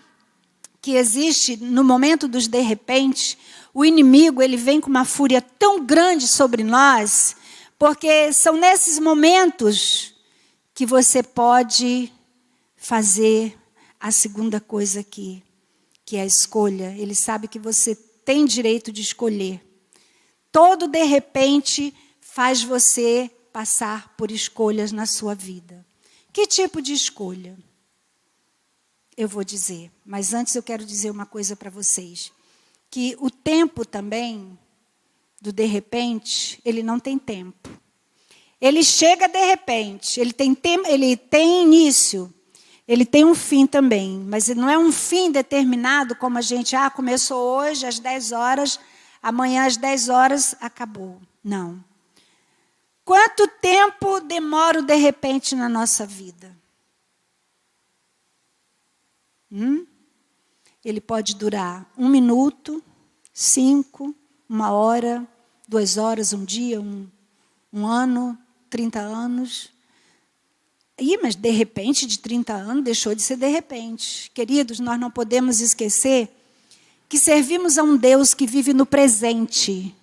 que existe, no momento dos de repente, o inimigo ele vem com uma fúria tão grande sobre nós, porque são nesses momentos que você pode fazer a segunda coisa aqui, que é a escolha. Ele sabe que você tem direito de escolher. Todo de repente faz você passar por escolhas na sua vida. Que tipo de escolha? Eu vou dizer, mas antes eu quero dizer uma coisa para vocês. Que o tempo também, do de repente, ele não tem tempo. Ele chega de repente, ele tem início, ele tem um fim também. Mas não é um fim determinado como a gente, começou hoje às 10 horas, amanhã às 10 horas, acabou. Não. Quanto tempo demora o de repente na nossa vida? Ele pode durar 1 minuto, 5, 1 hora, 2 horas, 1 dia, um ano, 30 anos. Mas de repente, de 30 anos, deixou de ser de repente. Queridos, nós não podemos esquecer que servimos a um Deus que vive no presente.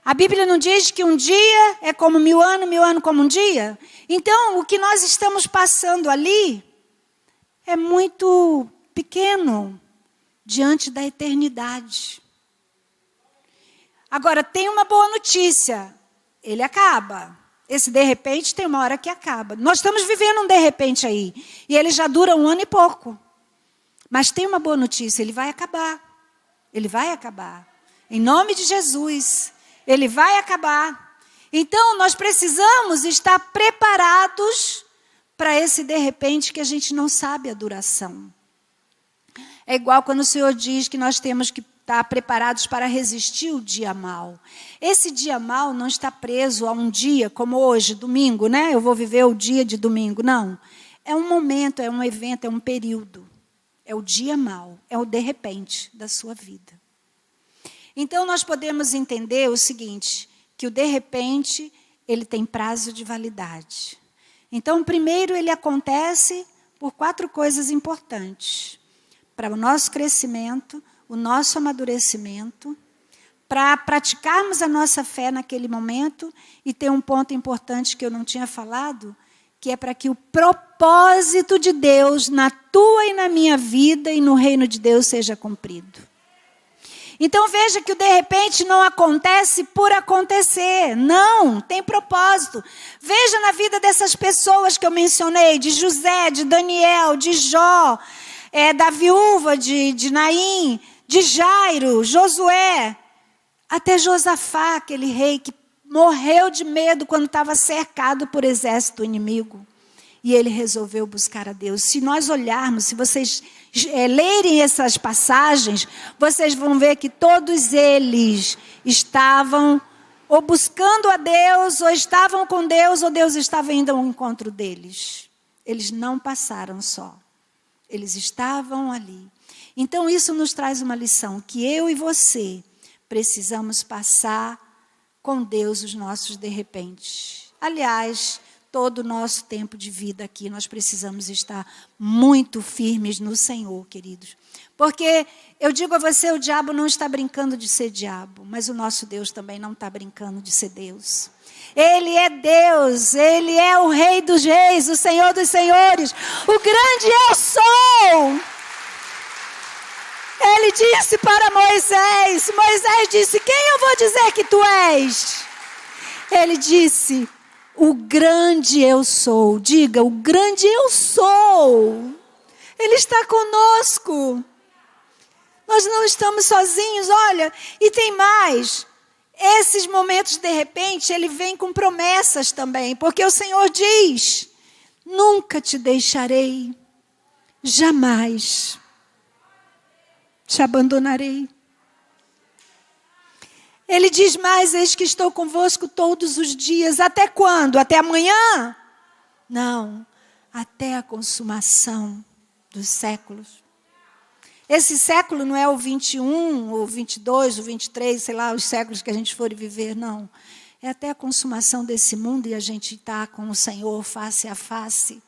A Bíblia não diz que um dia é como 1000 anos como um dia? Então, o que nós estamos passando ali é muito pequeno diante da eternidade. Agora, tem uma boa notícia. Ele acaba. Esse de repente tem uma hora que acaba. Nós estamos vivendo um de repente aí. E ele já dura 1 ano e pouco. Mas tem uma boa notícia. Ele vai acabar. Ele vai acabar. Em nome de Jesus. Ele vai acabar. Então, nós precisamos estar preparados para esse de repente que a gente não sabe a duração. É igual quando o Senhor diz que nós temos que estar preparados para resistir o dia mau. Esse dia mau não está preso a um dia como hoje, domingo, né? Eu vou viver o dia de domingo. Não. É um momento, é um evento, é um período. É o dia mau, é o de repente da sua vida. Então, nós podemos entender o seguinte, que o de repente, ele tem prazo de validade. Então, primeiro, ele acontece por 4 coisas importantes. Para o nosso crescimento, o nosso amadurecimento, para praticarmos a nossa fé naquele momento, e tem um ponto importante que eu não tinha falado, que é para que o propósito de Deus na tua e na minha vida e no reino de Deus seja cumprido. Então veja que o de repente não acontece por acontecer. Não, tem propósito. Veja na vida dessas pessoas que eu mencionei, de José, de Daniel, de Jó, da viúva de Naim, de Jairo, Josué, até Josafá, aquele rei que morreu de medo quando estava cercado por exército inimigo. E ele resolveu buscar a Deus. Se nós olharmos, se vocês lerem essas passagens, vocês vão ver que todos eles estavam ou buscando a Deus, ou estavam com Deus, ou Deus estava indo ao encontro deles. Eles não passaram só. Eles estavam ali. Então isso nos traz uma lição, que eu e você precisamos passar com Deus os nossos de repente. Aliás, todo o nosso tempo de vida aqui, nós precisamos estar muito firmes no Senhor, queridos. Porque eu digo a você, o diabo não está brincando de ser diabo, mas o nosso Deus também não está brincando de ser Deus. Ele é Deus, Ele é o Rei dos Reis, o Senhor dos Senhores, o grande eu sou. Ele disse para Moisés, Moisés disse, quem eu vou dizer que tu és? Ele disse, o grande eu sou. Diga, o grande eu sou. Ele está conosco. Nós não estamos sozinhos, olha. E tem mais. Esses momentos, de repente, ele vem com promessas também. Porque o Senhor diz, nunca te deixarei, jamais te abandonarei. Ele diz mais: eis que estou convosco todos os dias. Até quando? Até amanhã? Não, até a consumação dos séculos. Esse século não é o 21, o 22, o 23, sei lá, os séculos que a gente for viver, não. É até a consumação desse mundo e a gente está com o Senhor face a face.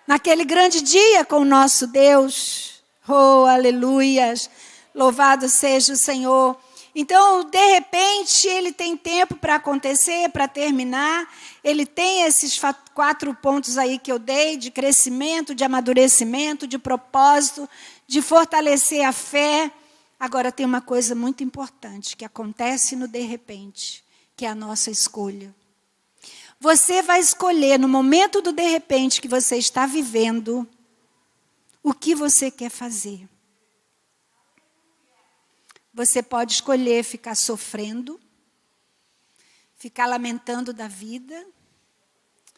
Naquele grande dia com o nosso Deus. Oh, aleluias! Louvado seja o Senhor. Então, de repente, ele tem tempo para acontecer, para terminar. Ele tem esses 4 pontos aí que eu dei, de crescimento, de amadurecimento, de propósito, de fortalecer a fé. Agora tem uma coisa muito importante que acontece no de repente, que é a nossa escolha. Você vai escolher no momento do de repente que você está vivendo, o que você quer fazer. Você pode escolher ficar sofrendo, ficar lamentando da vida,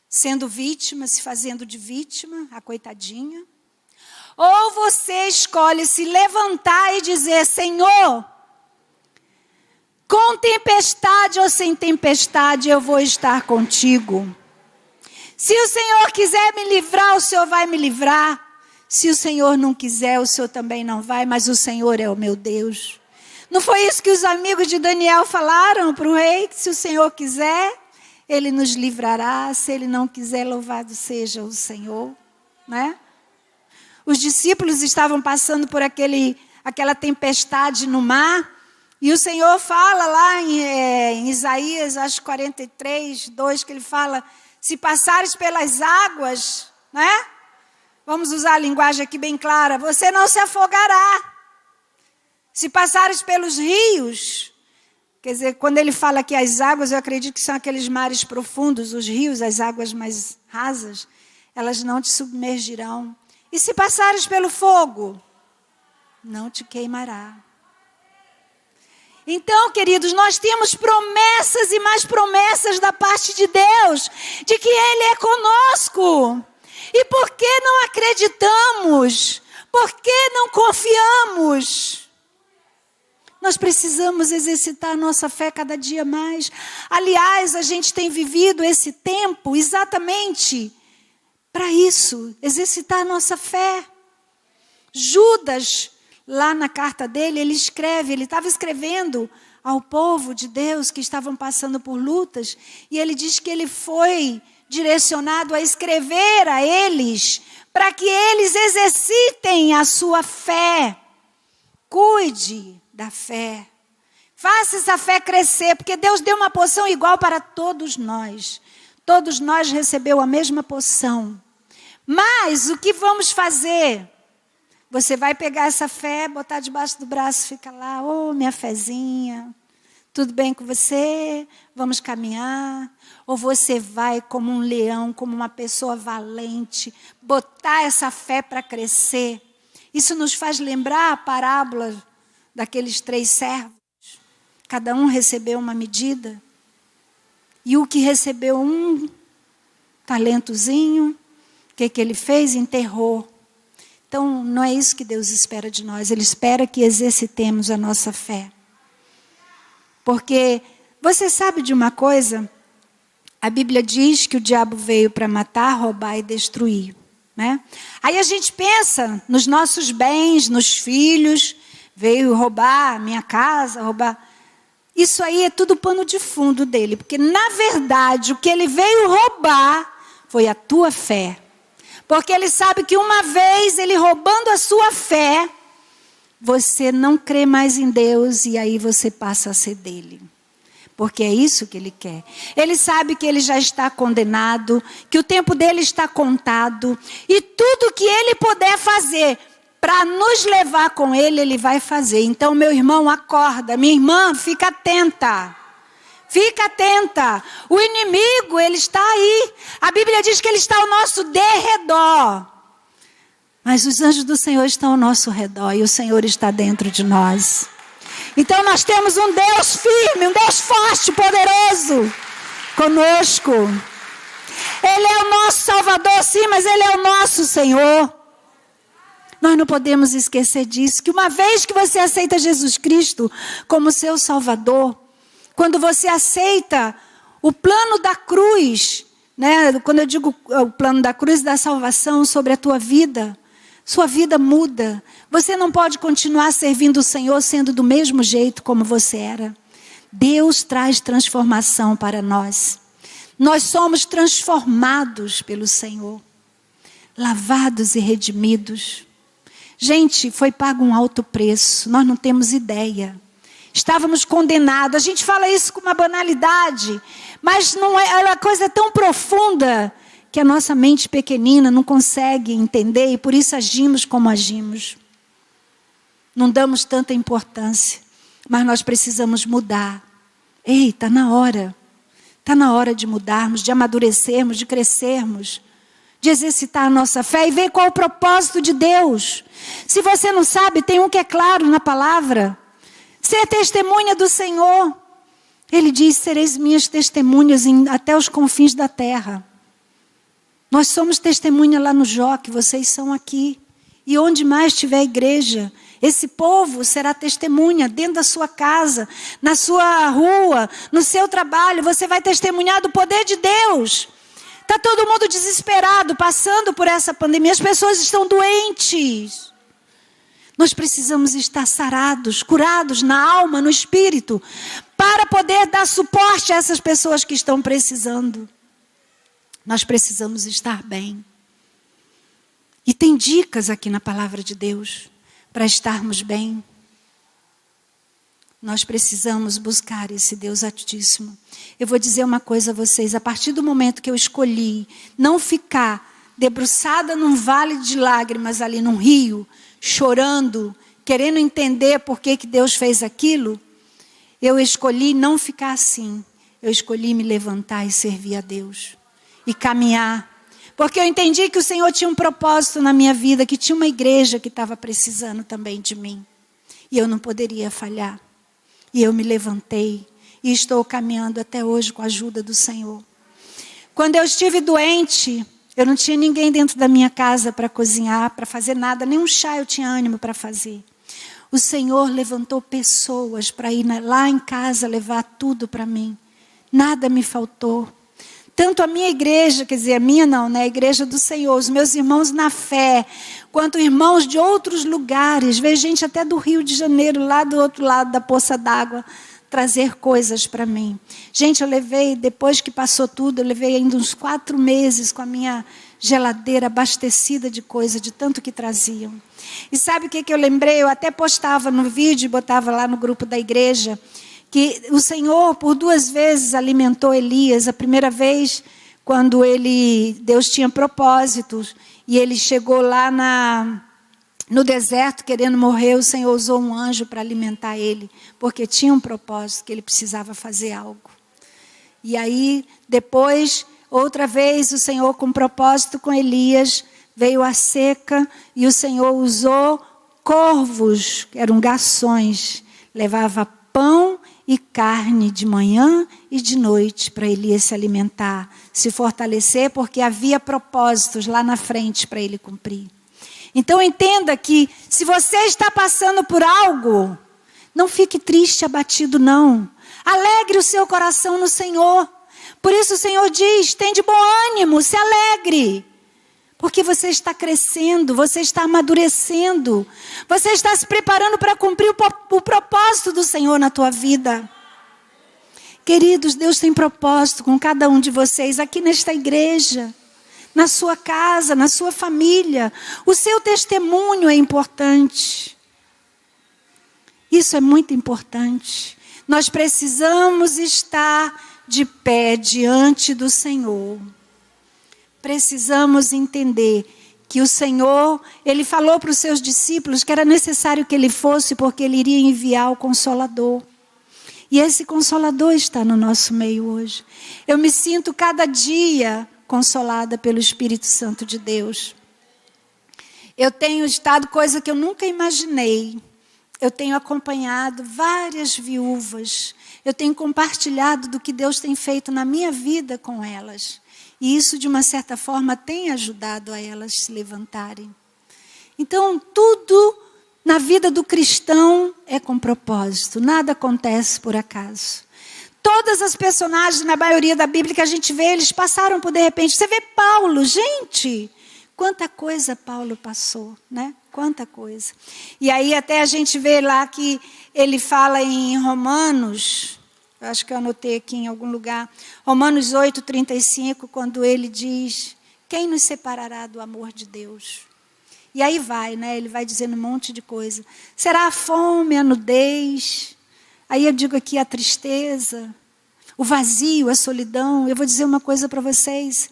sendo vítima, se fazendo de vítima, a coitadinha. Ou você escolhe se levantar e dizer: Senhor, com tempestade ou sem tempestade, eu vou estar contigo. Se o Senhor quiser me livrar, o Senhor vai me livrar. Se o Senhor não quiser, o Senhor também não vai, mas o Senhor é o meu Deus. Não foi isso que os amigos de Daniel falaram para o rei? Que se o Senhor quiser, Ele nos livrará. Se Ele não quiser, louvado seja o Senhor. Né? Os discípulos estavam passando por aquela tempestade no mar. E o Senhor fala lá em Isaías, acho 43, 2, que Ele fala: se passares pelas águas, né? Vamos usar a linguagem aqui bem clara, você não se afogará. Se passares pelos rios, quer dizer, quando ele fala aqui as águas, eu acredito que são aqueles mares profundos, os rios, as águas mais rasas, elas não te submergirão. E se passares pelo fogo, não te queimará. Então, queridos, nós temos promessas e mais promessas da parte de Deus, de que Ele é conosco. E por que não acreditamos? Por que não confiamos? Nós precisamos exercitar a nossa fé cada dia mais. Aliás, a gente tem vivido esse tempo exatamente para isso, exercitar a nossa fé. Judas, lá na carta dele, ele estava escrevendo ao povo de Deus que estavam passando por lutas, e ele diz que ele foi direcionado a escrever a eles, para que eles exercitem a sua fé. Cuide da fé. Faça essa fé crescer, porque Deus deu uma porção igual para todos nós. Todos nós recebemos a mesma porção. Mas o que vamos fazer? Você vai pegar essa fé, botar debaixo do braço, fica lá: ô, minha fezinha, tudo bem com você? Vamos caminhar? Ou você vai como um leão, como uma pessoa valente, botar essa fé para crescer? Isso nos faz lembrar a parábola daqueles 3 servos. Cada um recebeu uma medida. E o que recebeu um talentozinho, o que ele fez? Enterrou. Então, não é isso que Deus espera de nós. Ele espera que exercitemos a nossa fé. Porque você sabe de uma coisa? A Bíblia diz que o diabo veio para matar, roubar e destruir. Né? Aí a gente pensa nos nossos bens, nos filhos. Veio roubar a minha casa, roubar. Isso aí é tudo pano de fundo dele. Porque, na verdade, o que ele veio roubar foi a tua fé. Porque ele sabe que uma vez ele roubando a sua fé, você não crê mais em Deus e aí você passa a ser dele. Porque é isso que ele quer. Ele sabe que ele já está condenado, que o tempo dele está contado. E tudo que ele puder fazer para nos levar com ele, ele vai fazer. Então, meu irmão, acorda. Minha irmã, fica atenta. Fica atenta. O inimigo, ele está aí. A Bíblia diz que ele está ao nosso derredor. Mas os anjos do Senhor estão ao nosso redor e o Senhor está dentro de nós. Então nós temos um Deus firme, um Deus forte, poderoso conosco. Ele é o nosso Salvador, sim, mas Ele é o nosso Senhor. Nós não podemos esquecer disso, que uma vez que você aceita Jesus Cristo como seu Salvador, Quando você aceita o plano da cruz, né? Quando eu digo o plano da cruz da salvação sobre a tua vida, sua vida muda. Você não pode continuar servindo o Senhor sendo do mesmo jeito como você era. Deus traz transformação para nós. Nós somos transformados pelo Senhor, lavados e redimidos. Gente, foi pago um alto preço, nós não temos ideia. Estávamos condenados. A gente fala isso com uma banalidade, mas não é, a coisa é tão profunda que a nossa mente pequenina não consegue entender e por isso agimos como agimos. Não damos tanta importância, mas nós precisamos mudar. Ei, está na hora. Está na hora de mudarmos, de amadurecermos, de crescermos, de exercitar a nossa fé e ver qual é o propósito de Deus. Se você não sabe, tem um que é claro na palavra. Ser testemunha do Senhor. Ele diz, sereis minhas testemunhas até os confins da terra. Nós somos testemunha lá no Joque, vocês são aqui. E onde mais tiver igreja, esse povo será testemunha dentro da sua casa, na sua rua, no seu trabalho. Você vai testemunhar do poder de Deus. Está todo mundo desesperado, passando por essa pandemia. As pessoas estão doentes. Nós precisamos estar sarados, curados na alma, no espírito, para poder dar suporte a essas pessoas que estão precisando. Nós precisamos estar bem. E tem dicas aqui na palavra de Deus para estarmos bem. Nós precisamos buscar esse Deus Altíssimo. Eu vou dizer uma coisa a vocês. A partir do momento que eu escolhi não ficar debruçada num vale de lágrimas ali num rio, chorando, querendo entender por que Deus fez aquilo, eu escolhi não ficar assim. Eu escolhi me levantar e servir a Deus. E caminhar. Porque eu entendi que o Senhor tinha um propósito na minha vida, que tinha uma igreja que estava precisando também de mim. E eu não poderia falhar. E eu me levantei e estou caminhando até hoje com a ajuda do Senhor. Quando eu estive doente, eu não tinha ninguém dentro da minha casa para cozinhar, para fazer nada, nem um chá eu tinha ânimo para fazer. O Senhor levantou pessoas para ir lá em casa levar tudo para mim. Nada me faltou. Tanto a minha igreja, quer dizer, a minha não, né? A igreja do Senhor, os meus irmãos na fé, quanto irmãos de outros lugares, veio gente até do Rio de Janeiro, lá do outro lado da poça d'água, trazer coisas para mim. Gente, eu levei, depois que passou tudo, eu levei ainda uns 4 meses com a minha geladeira abastecida de coisa, de tanto que traziam. E sabe o que eu lembrei? Eu até postava no vídeo e botava lá no grupo da igreja, que o Senhor por 2 vezes alimentou Elias. A primeira vez, quando Deus tinha propósitos, e ele chegou lá no deserto querendo morrer, o Senhor usou um anjo para alimentar ele, porque tinha um propósito, que ele precisava fazer algo. E aí, depois, outra vez, o Senhor com propósito com Elias, veio a seca, e o Senhor usou corvos, que eram garçons, levava pão e carne de manhã e de noite para Elias se alimentar, se fortalecer, porque havia propósitos lá na frente para ele cumprir. Então entenda que se você está passando por algo, não fique triste, abatido não. Alegre o seu coração no Senhor. Por isso o Senhor diz, tem de bom ânimo, se alegre. Porque você está crescendo, você está amadurecendo. Você está se preparando para cumprir o propósito do Senhor na tua vida. Queridos, Deus tem propósito com cada um de vocês aqui nesta igreja, na sua casa, na sua família. O seu testemunho é importante. Isso é muito importante. Nós precisamos estar de pé diante do Senhor. Precisamos entender que o Senhor, Ele falou para os seus discípulos que era necessário que Ele fosse, porque Ele iria enviar o Consolador. E esse Consolador está no nosso meio hoje. Eu me sinto cada dia consolada pelo Espírito Santo de Deus. Eu tenho estado, coisa que eu nunca imaginei. Eu tenho acompanhado várias viúvas. Eu tenho compartilhado do que Deus tem feito na minha vida com elas. E isso, de uma certa forma, tem ajudado a elas se levantarem. Então, tudo na vida do cristão é com propósito. Nada acontece por acaso. Todas as personagens, na maioria da Bíblia que a gente vê, eles passaram por de repente. Você vê Paulo, gente, quanta coisa Paulo passou, né? Quanta coisa. E aí até a gente vê lá que ele fala em Romanos, eu acho que eu anotei aqui em algum lugar, Romanos 8:35, quando ele diz, quem nos separará do amor de Deus? E aí vai, né? Ele vai dizendo um monte de coisa. Será a fome, a nudez? Aí eu digo aqui a tristeza, o vazio, a solidão. Eu vou dizer uma coisa para vocês.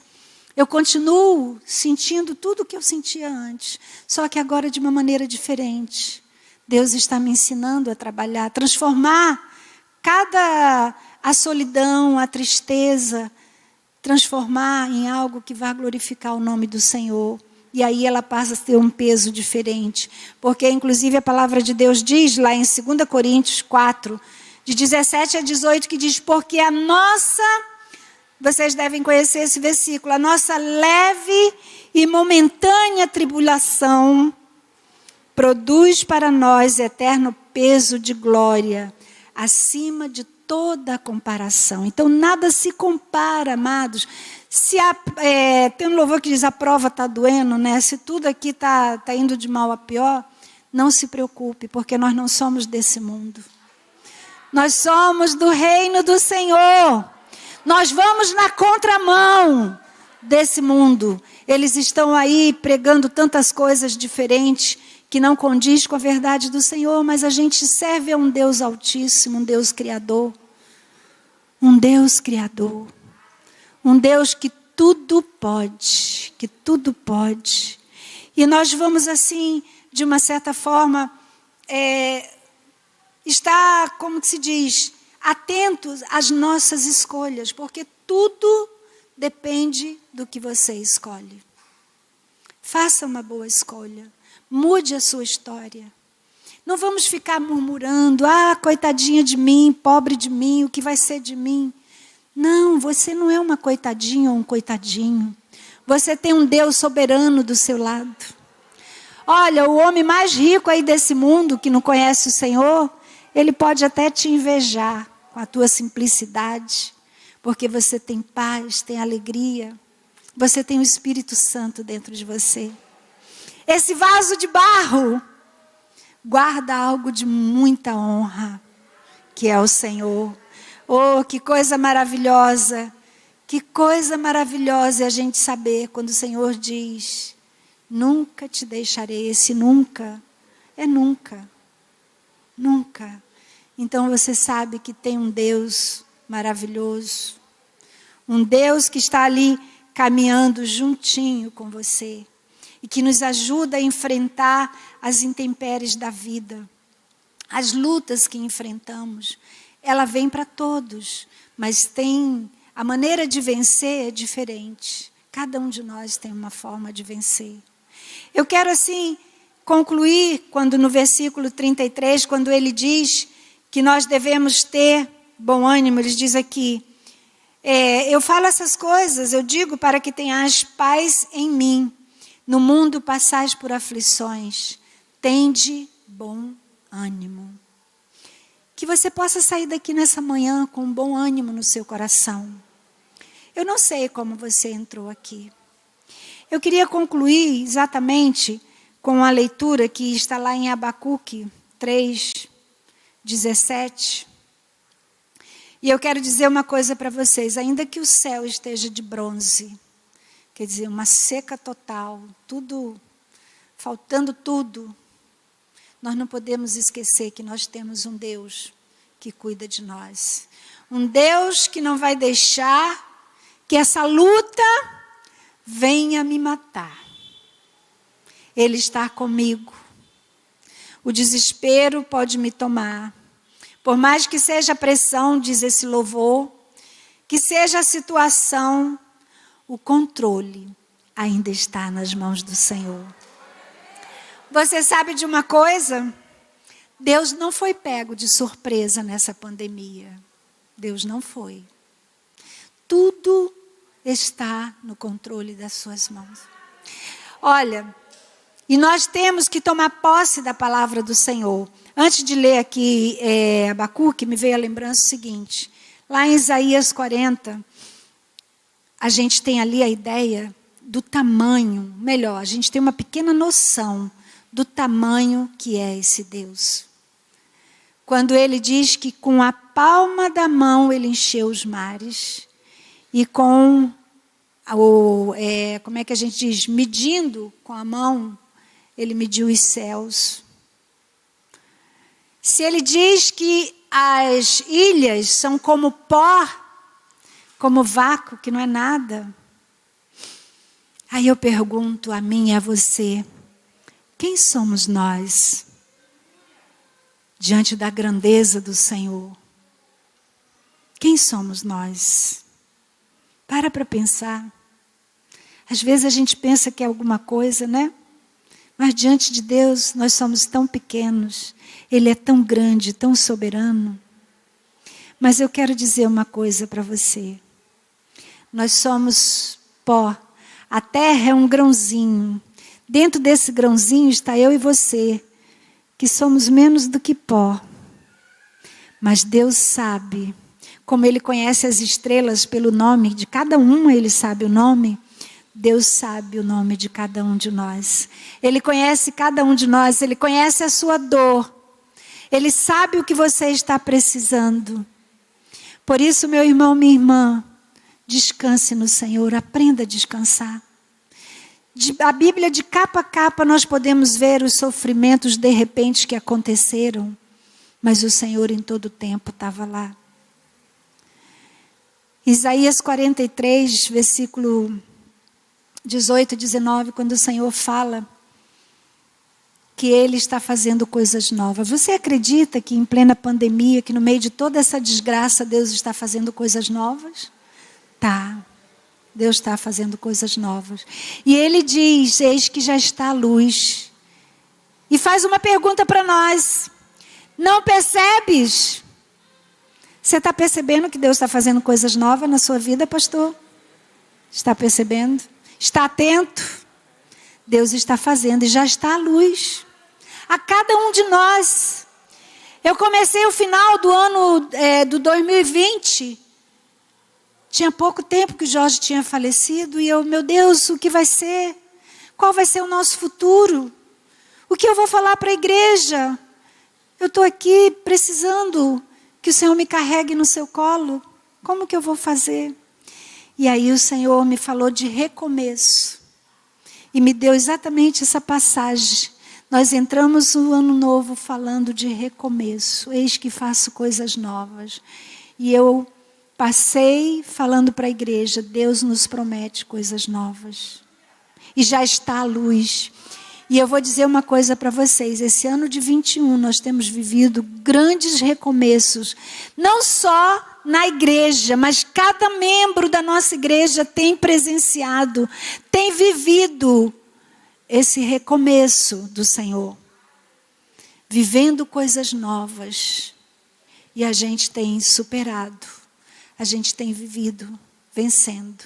Eu continuo sentindo tudo o que eu sentia antes, só que agora de uma maneira diferente. Deus está me ensinando a trabalhar, a transformar a solidão, a tristeza, transformar em algo que vai glorificar o nome do Senhor. E aí ela passa a ter um peso diferente. Porque, inclusive, a palavra de Deus diz lá em 2 Coríntios 4, de 17 a 18, que diz, porque a nossa, vocês devem conhecer esse versículo, a nossa leve e momentânea tribulação produz para nós eterno peso de glória, acima de toda a comparação. Então, nada se compara, amados. Se tem um louvor que diz, a prova está doendo, né? Se tudo aqui está indo de mal a pior, não se preocupe, porque nós não somos desse mundo. Nós somos do reino do Senhor. Nós vamos na contramão desse mundo. Eles estão aí pregando tantas coisas diferentes que não condiz com a verdade do Senhor, mas a gente serve a um Deus altíssimo, um Deus criador. Um Deus criador. Um Deus que tudo pode, que tudo pode. E nós vamos assim, de uma certa forma, estar, como que se diz, atentos às nossas escolhas, porque tudo depende do que você escolhe. Faça uma boa escolha, mude a sua história. Não vamos ficar murmurando, coitadinha de mim, pobre de mim, o que vai ser de mim? Não, você não é uma coitadinha ou um coitadinho. Você tem um Deus soberano do seu lado. Olha, o homem mais rico aí desse mundo, que não conhece o Senhor, ele pode até te invejar com a tua simplicidade, porque você tem paz, tem alegria, você tem o Espírito Santo dentro de você. Esse vaso de barro guarda algo de muita honra, que é o Senhor. Oh, que coisa maravilhosa! Que coisa maravilhosa é a gente saber quando o Senhor diz, nunca te deixarei. Esse nunca é nunca. Nunca. Então você sabe que tem um Deus maravilhoso. Um Deus que está ali caminhando juntinho com você. E que nos ajuda a enfrentar as intempéries da vida. As lutas que enfrentamos. Ela vem para todos. Mas a maneira de vencer é diferente. Cada um de nós tem uma forma de vencer. Eu quero assim concluir quando no versículo 33, quando ele diz que nós devemos ter bom ânimo, ele diz aqui, eu falo essas coisas, eu digo para que tenhas paz em mim. No mundo passais por aflições, tende bom ânimo. Que você possa sair daqui nessa manhã com um bom ânimo no seu coração. Eu não sei como você entrou aqui. Eu queria concluir exatamente com a leitura que está lá em Abacuque 3:17. E eu quero dizer uma coisa para vocês, ainda que o céu esteja de bronze, quer dizer, uma seca total, tudo, faltando tudo, nós não podemos esquecer que nós temos um Deus que cuida de nós. Um Deus que não vai deixar que essa luta venha me matar. Ele está comigo. O desespero pode me tomar. Por mais que seja a pressão, diz esse louvor, que seja a situação, o controle ainda está nas mãos do Senhor. Você sabe de uma coisa? Deus não foi pego de surpresa nessa pandemia. Deus não foi. Tudo está no controle das suas mãos. Olha, e nós temos que tomar posse da palavra do Senhor. Antes de ler aqui Abacuque, me veio a lembrança o seguinte. Lá em Isaías 40, a gente tem ali a ideia do tamanho, melhor, a gente tem uma pequena noção do tamanho que é esse Deus. Quando ele diz que com a palma da mão ele encheu os mares, e com, como é que a gente diz? Medindo com a mão, ele mediu os céus. Se ele diz que as ilhas são como pó, como vácuo, que não é nada. Aí eu pergunto a mim e a você, quem somos nós diante da grandeza do Senhor? Quem somos nós? Para pensar. Às vezes a gente pensa que é alguma coisa, né? Mas diante de Deus nós somos tão pequenos. Ele é tão grande, tão soberano. Mas eu quero dizer uma coisa para você. Nós somos pó. A terra é um grãozinho. Dentro desse grãozinho está eu e você, que somos menos do que pó. Mas Deus sabe, como Ele conhece as estrelas pelo nome de cada uma, Ele sabe o nome. Deus sabe o nome de cada um de nós. Ele conhece cada um de nós, Ele conhece a sua dor. Ele sabe o que você está precisando. Por isso, meu irmão, minha irmã, descanse no Senhor, aprenda a descansar. A Bíblia, de capa a capa, nós podemos ver os sofrimentos de repente que aconteceram, mas o Senhor em todo o tempo estava lá. Isaías 43, versículo 18 e 19, quando o Senhor fala que Ele está fazendo coisas novas. Você acredita que em plena pandemia, que no meio de toda essa desgraça, Deus está fazendo coisas novas? Tá. Deus está fazendo coisas novas. E Ele diz, eis que já está a luz. E faz uma pergunta para nós. Não percebes? Você está percebendo que Deus está fazendo coisas novas na sua vida, pastor? Está percebendo? Está atento? Deus está fazendo e já está a luz. A cada um de nós. Eu comecei o final do ano do 2020. Tinha pouco tempo que o Jorge tinha falecido. E eu, meu Deus, o que vai ser? Qual vai ser o nosso futuro? O que eu vou falar para a igreja? Eu estou aqui precisando que o Senhor me carregue no seu colo. Como que eu vou fazer? E aí o Senhor me falou de recomeço. E me deu exatamente essa passagem. Nós entramos no ano novo falando de recomeço. Eis que faço coisas novas. E eu passei falando para a igreja, Deus nos promete coisas novas. E já está a luz. E eu vou dizer uma coisa para vocês. Esse ano de 21 nós temos vivido grandes recomeços. Não só na igreja, mas cada membro da nossa igreja tem presenciado, tem vivido esse recomeço do Senhor. Vivendo coisas novas. E a gente tem superado. A gente tem vivido, vencendo.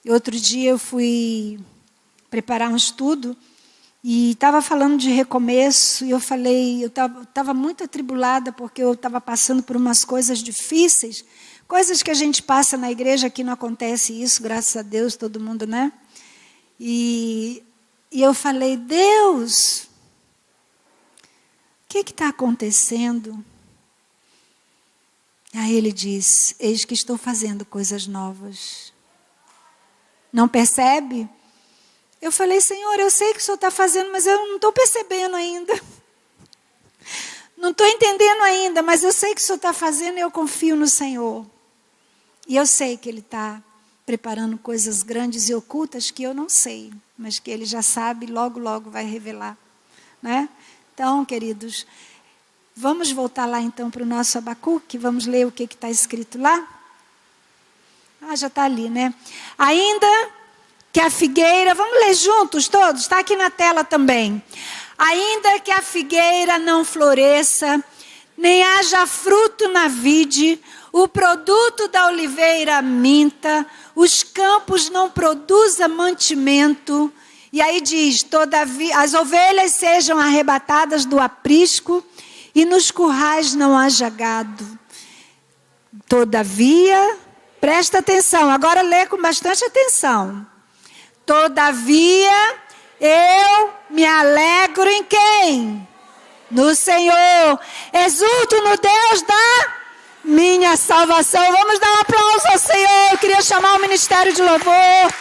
E outro dia eu fui preparar um estudo e estava falando de recomeço. E eu falei, eu estava muito atribulada porque eu estava passando por umas coisas difíceis. Coisas que a gente passa na igreja, aqui não acontece isso, graças a Deus, todo mundo, né? E eu falei, Deus, o que está acontecendo? Aí Ele diz, eis que estou fazendo coisas novas. Não percebe? Eu falei, Senhor, eu sei que o Senhor está fazendo, mas eu não estou percebendo ainda. Não estou entendendo ainda, mas eu sei que o Senhor está fazendo e eu confio no Senhor. E eu sei que Ele está preparando coisas grandes e ocultas que eu não sei, mas que Ele já sabe, logo, logo vai revelar. Né? Então, queridos, vamos voltar lá então para o nosso Abacuque, vamos ler o que está escrito lá? Já está ali, né? Ainda que a figueira, vamos ler juntos todos, está aqui na tela também. Ainda que a figueira não floresça, nem haja fruto na vide, o produto da oliveira minta, os campos não produzam mantimento. E aí diz, todavia, as ovelhas sejam arrebatadas do aprisco, e nos currais não haja gado. Todavia, presta atenção, agora lê com bastante atenção. Todavia, eu me alegro em quem? No Senhor. Exulto no Deus da minha salvação. Vamos dar um aplauso ao Senhor. Eu queria chamar o ministério de louvor.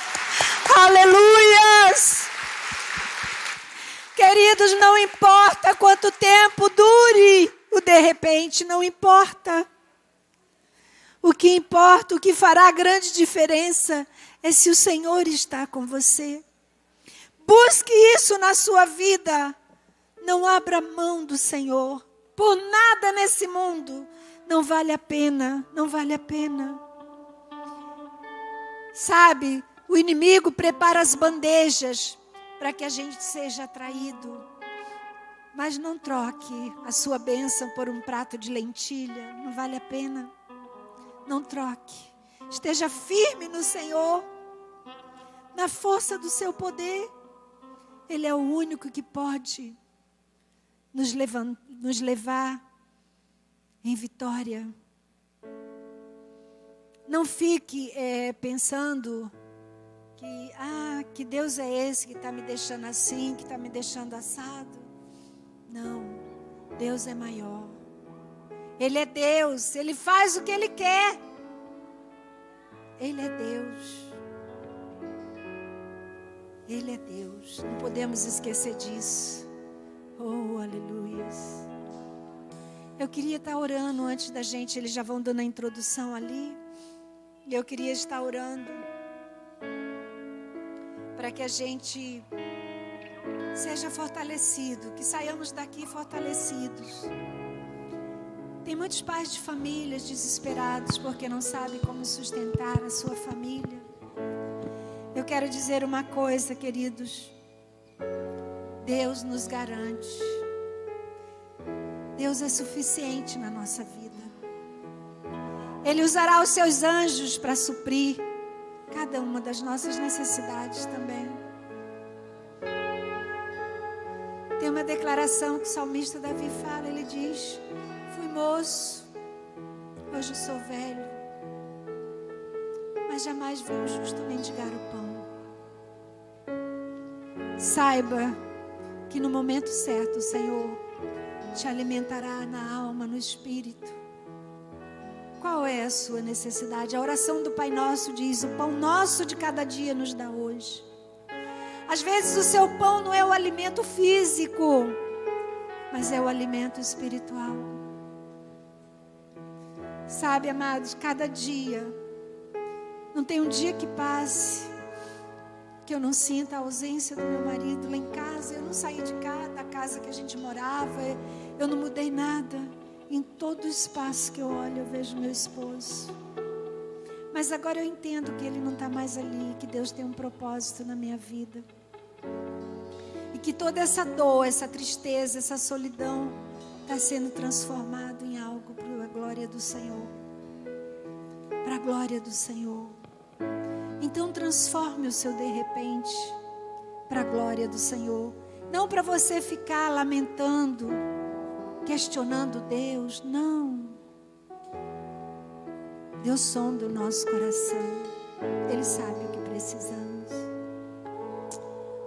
Aleluias! Queridos, não importa quanto tempo dure o de repente, não importa. O que importa, o que fará grande diferença é se o Senhor está com você. Busque isso na sua vida. Não abra mão do Senhor. Por nada nesse mundo. Não vale a pena, não vale a pena. Sabe, o inimigo prepara as bandejas para que a gente seja atraído. Mas não troque a sua bênção por um prato de lentilha. Não vale a pena. Não troque. Esteja firme no Senhor. Na força do seu poder. Ele é o único que pode nos levar em vitória. Não fique pensando que Deus é esse que está me deixando assim, que está me deixando assado. Não, Deus é maior. Ele é Deus, Ele faz o que Ele quer. Ele é Deus. Ele é Deus. Não podemos esquecer disso. Oh, aleluia. Eu queria estar orando antes da gente, eles já vão dando a introdução ali. E eu queria estar orando para que a gente seja fortalecido, que saiamos daqui fortalecidos. Tem muitos pais de famílias desesperados porque não sabem como sustentar a sua família. Eu quero dizer uma coisa, queridos. Deus nos garante. Deus é suficiente na nossa vida. Ele usará os seus anjos para suprir cada uma das nossas necessidades também. Tem uma declaração que o salmista Davi fala, ele diz: fui moço, hoje sou velho, mas jamais vi um justo mendigar o pão. Saiba que no momento certo o Senhor te alimentará na alma, no espírito. Qual é a sua necessidade? A oração do Pai Nosso diz: o pão nosso de cada dia nos dá hoje. Às vezes o seu pão não é o alimento físico, mas é o alimento espiritual. Sabe, amados, cada dia, não tem um dia que passe que eu não sinta a ausência do meu marido lá em casa. Eu não saí de casa, da casa que a gente morava, eu não mudei nada. Em todo espaço que eu olho, eu vejo meu esposo. Mas agora eu entendo que ele não está mais ali, que Deus tem um propósito na minha vida. E que toda essa dor, essa tristeza, essa solidão está sendo transformado em algo para a glória do Senhor. Para a glória do Senhor. Então transforme o seu de repente para a glória do Senhor. Não para você ficar lamentando, questionando Deus, não. Deus sonda o nosso coração. Ele sabe o que precisamos.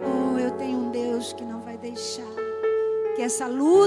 Oh, eu tenho um Deus que não vai deixar que essa luta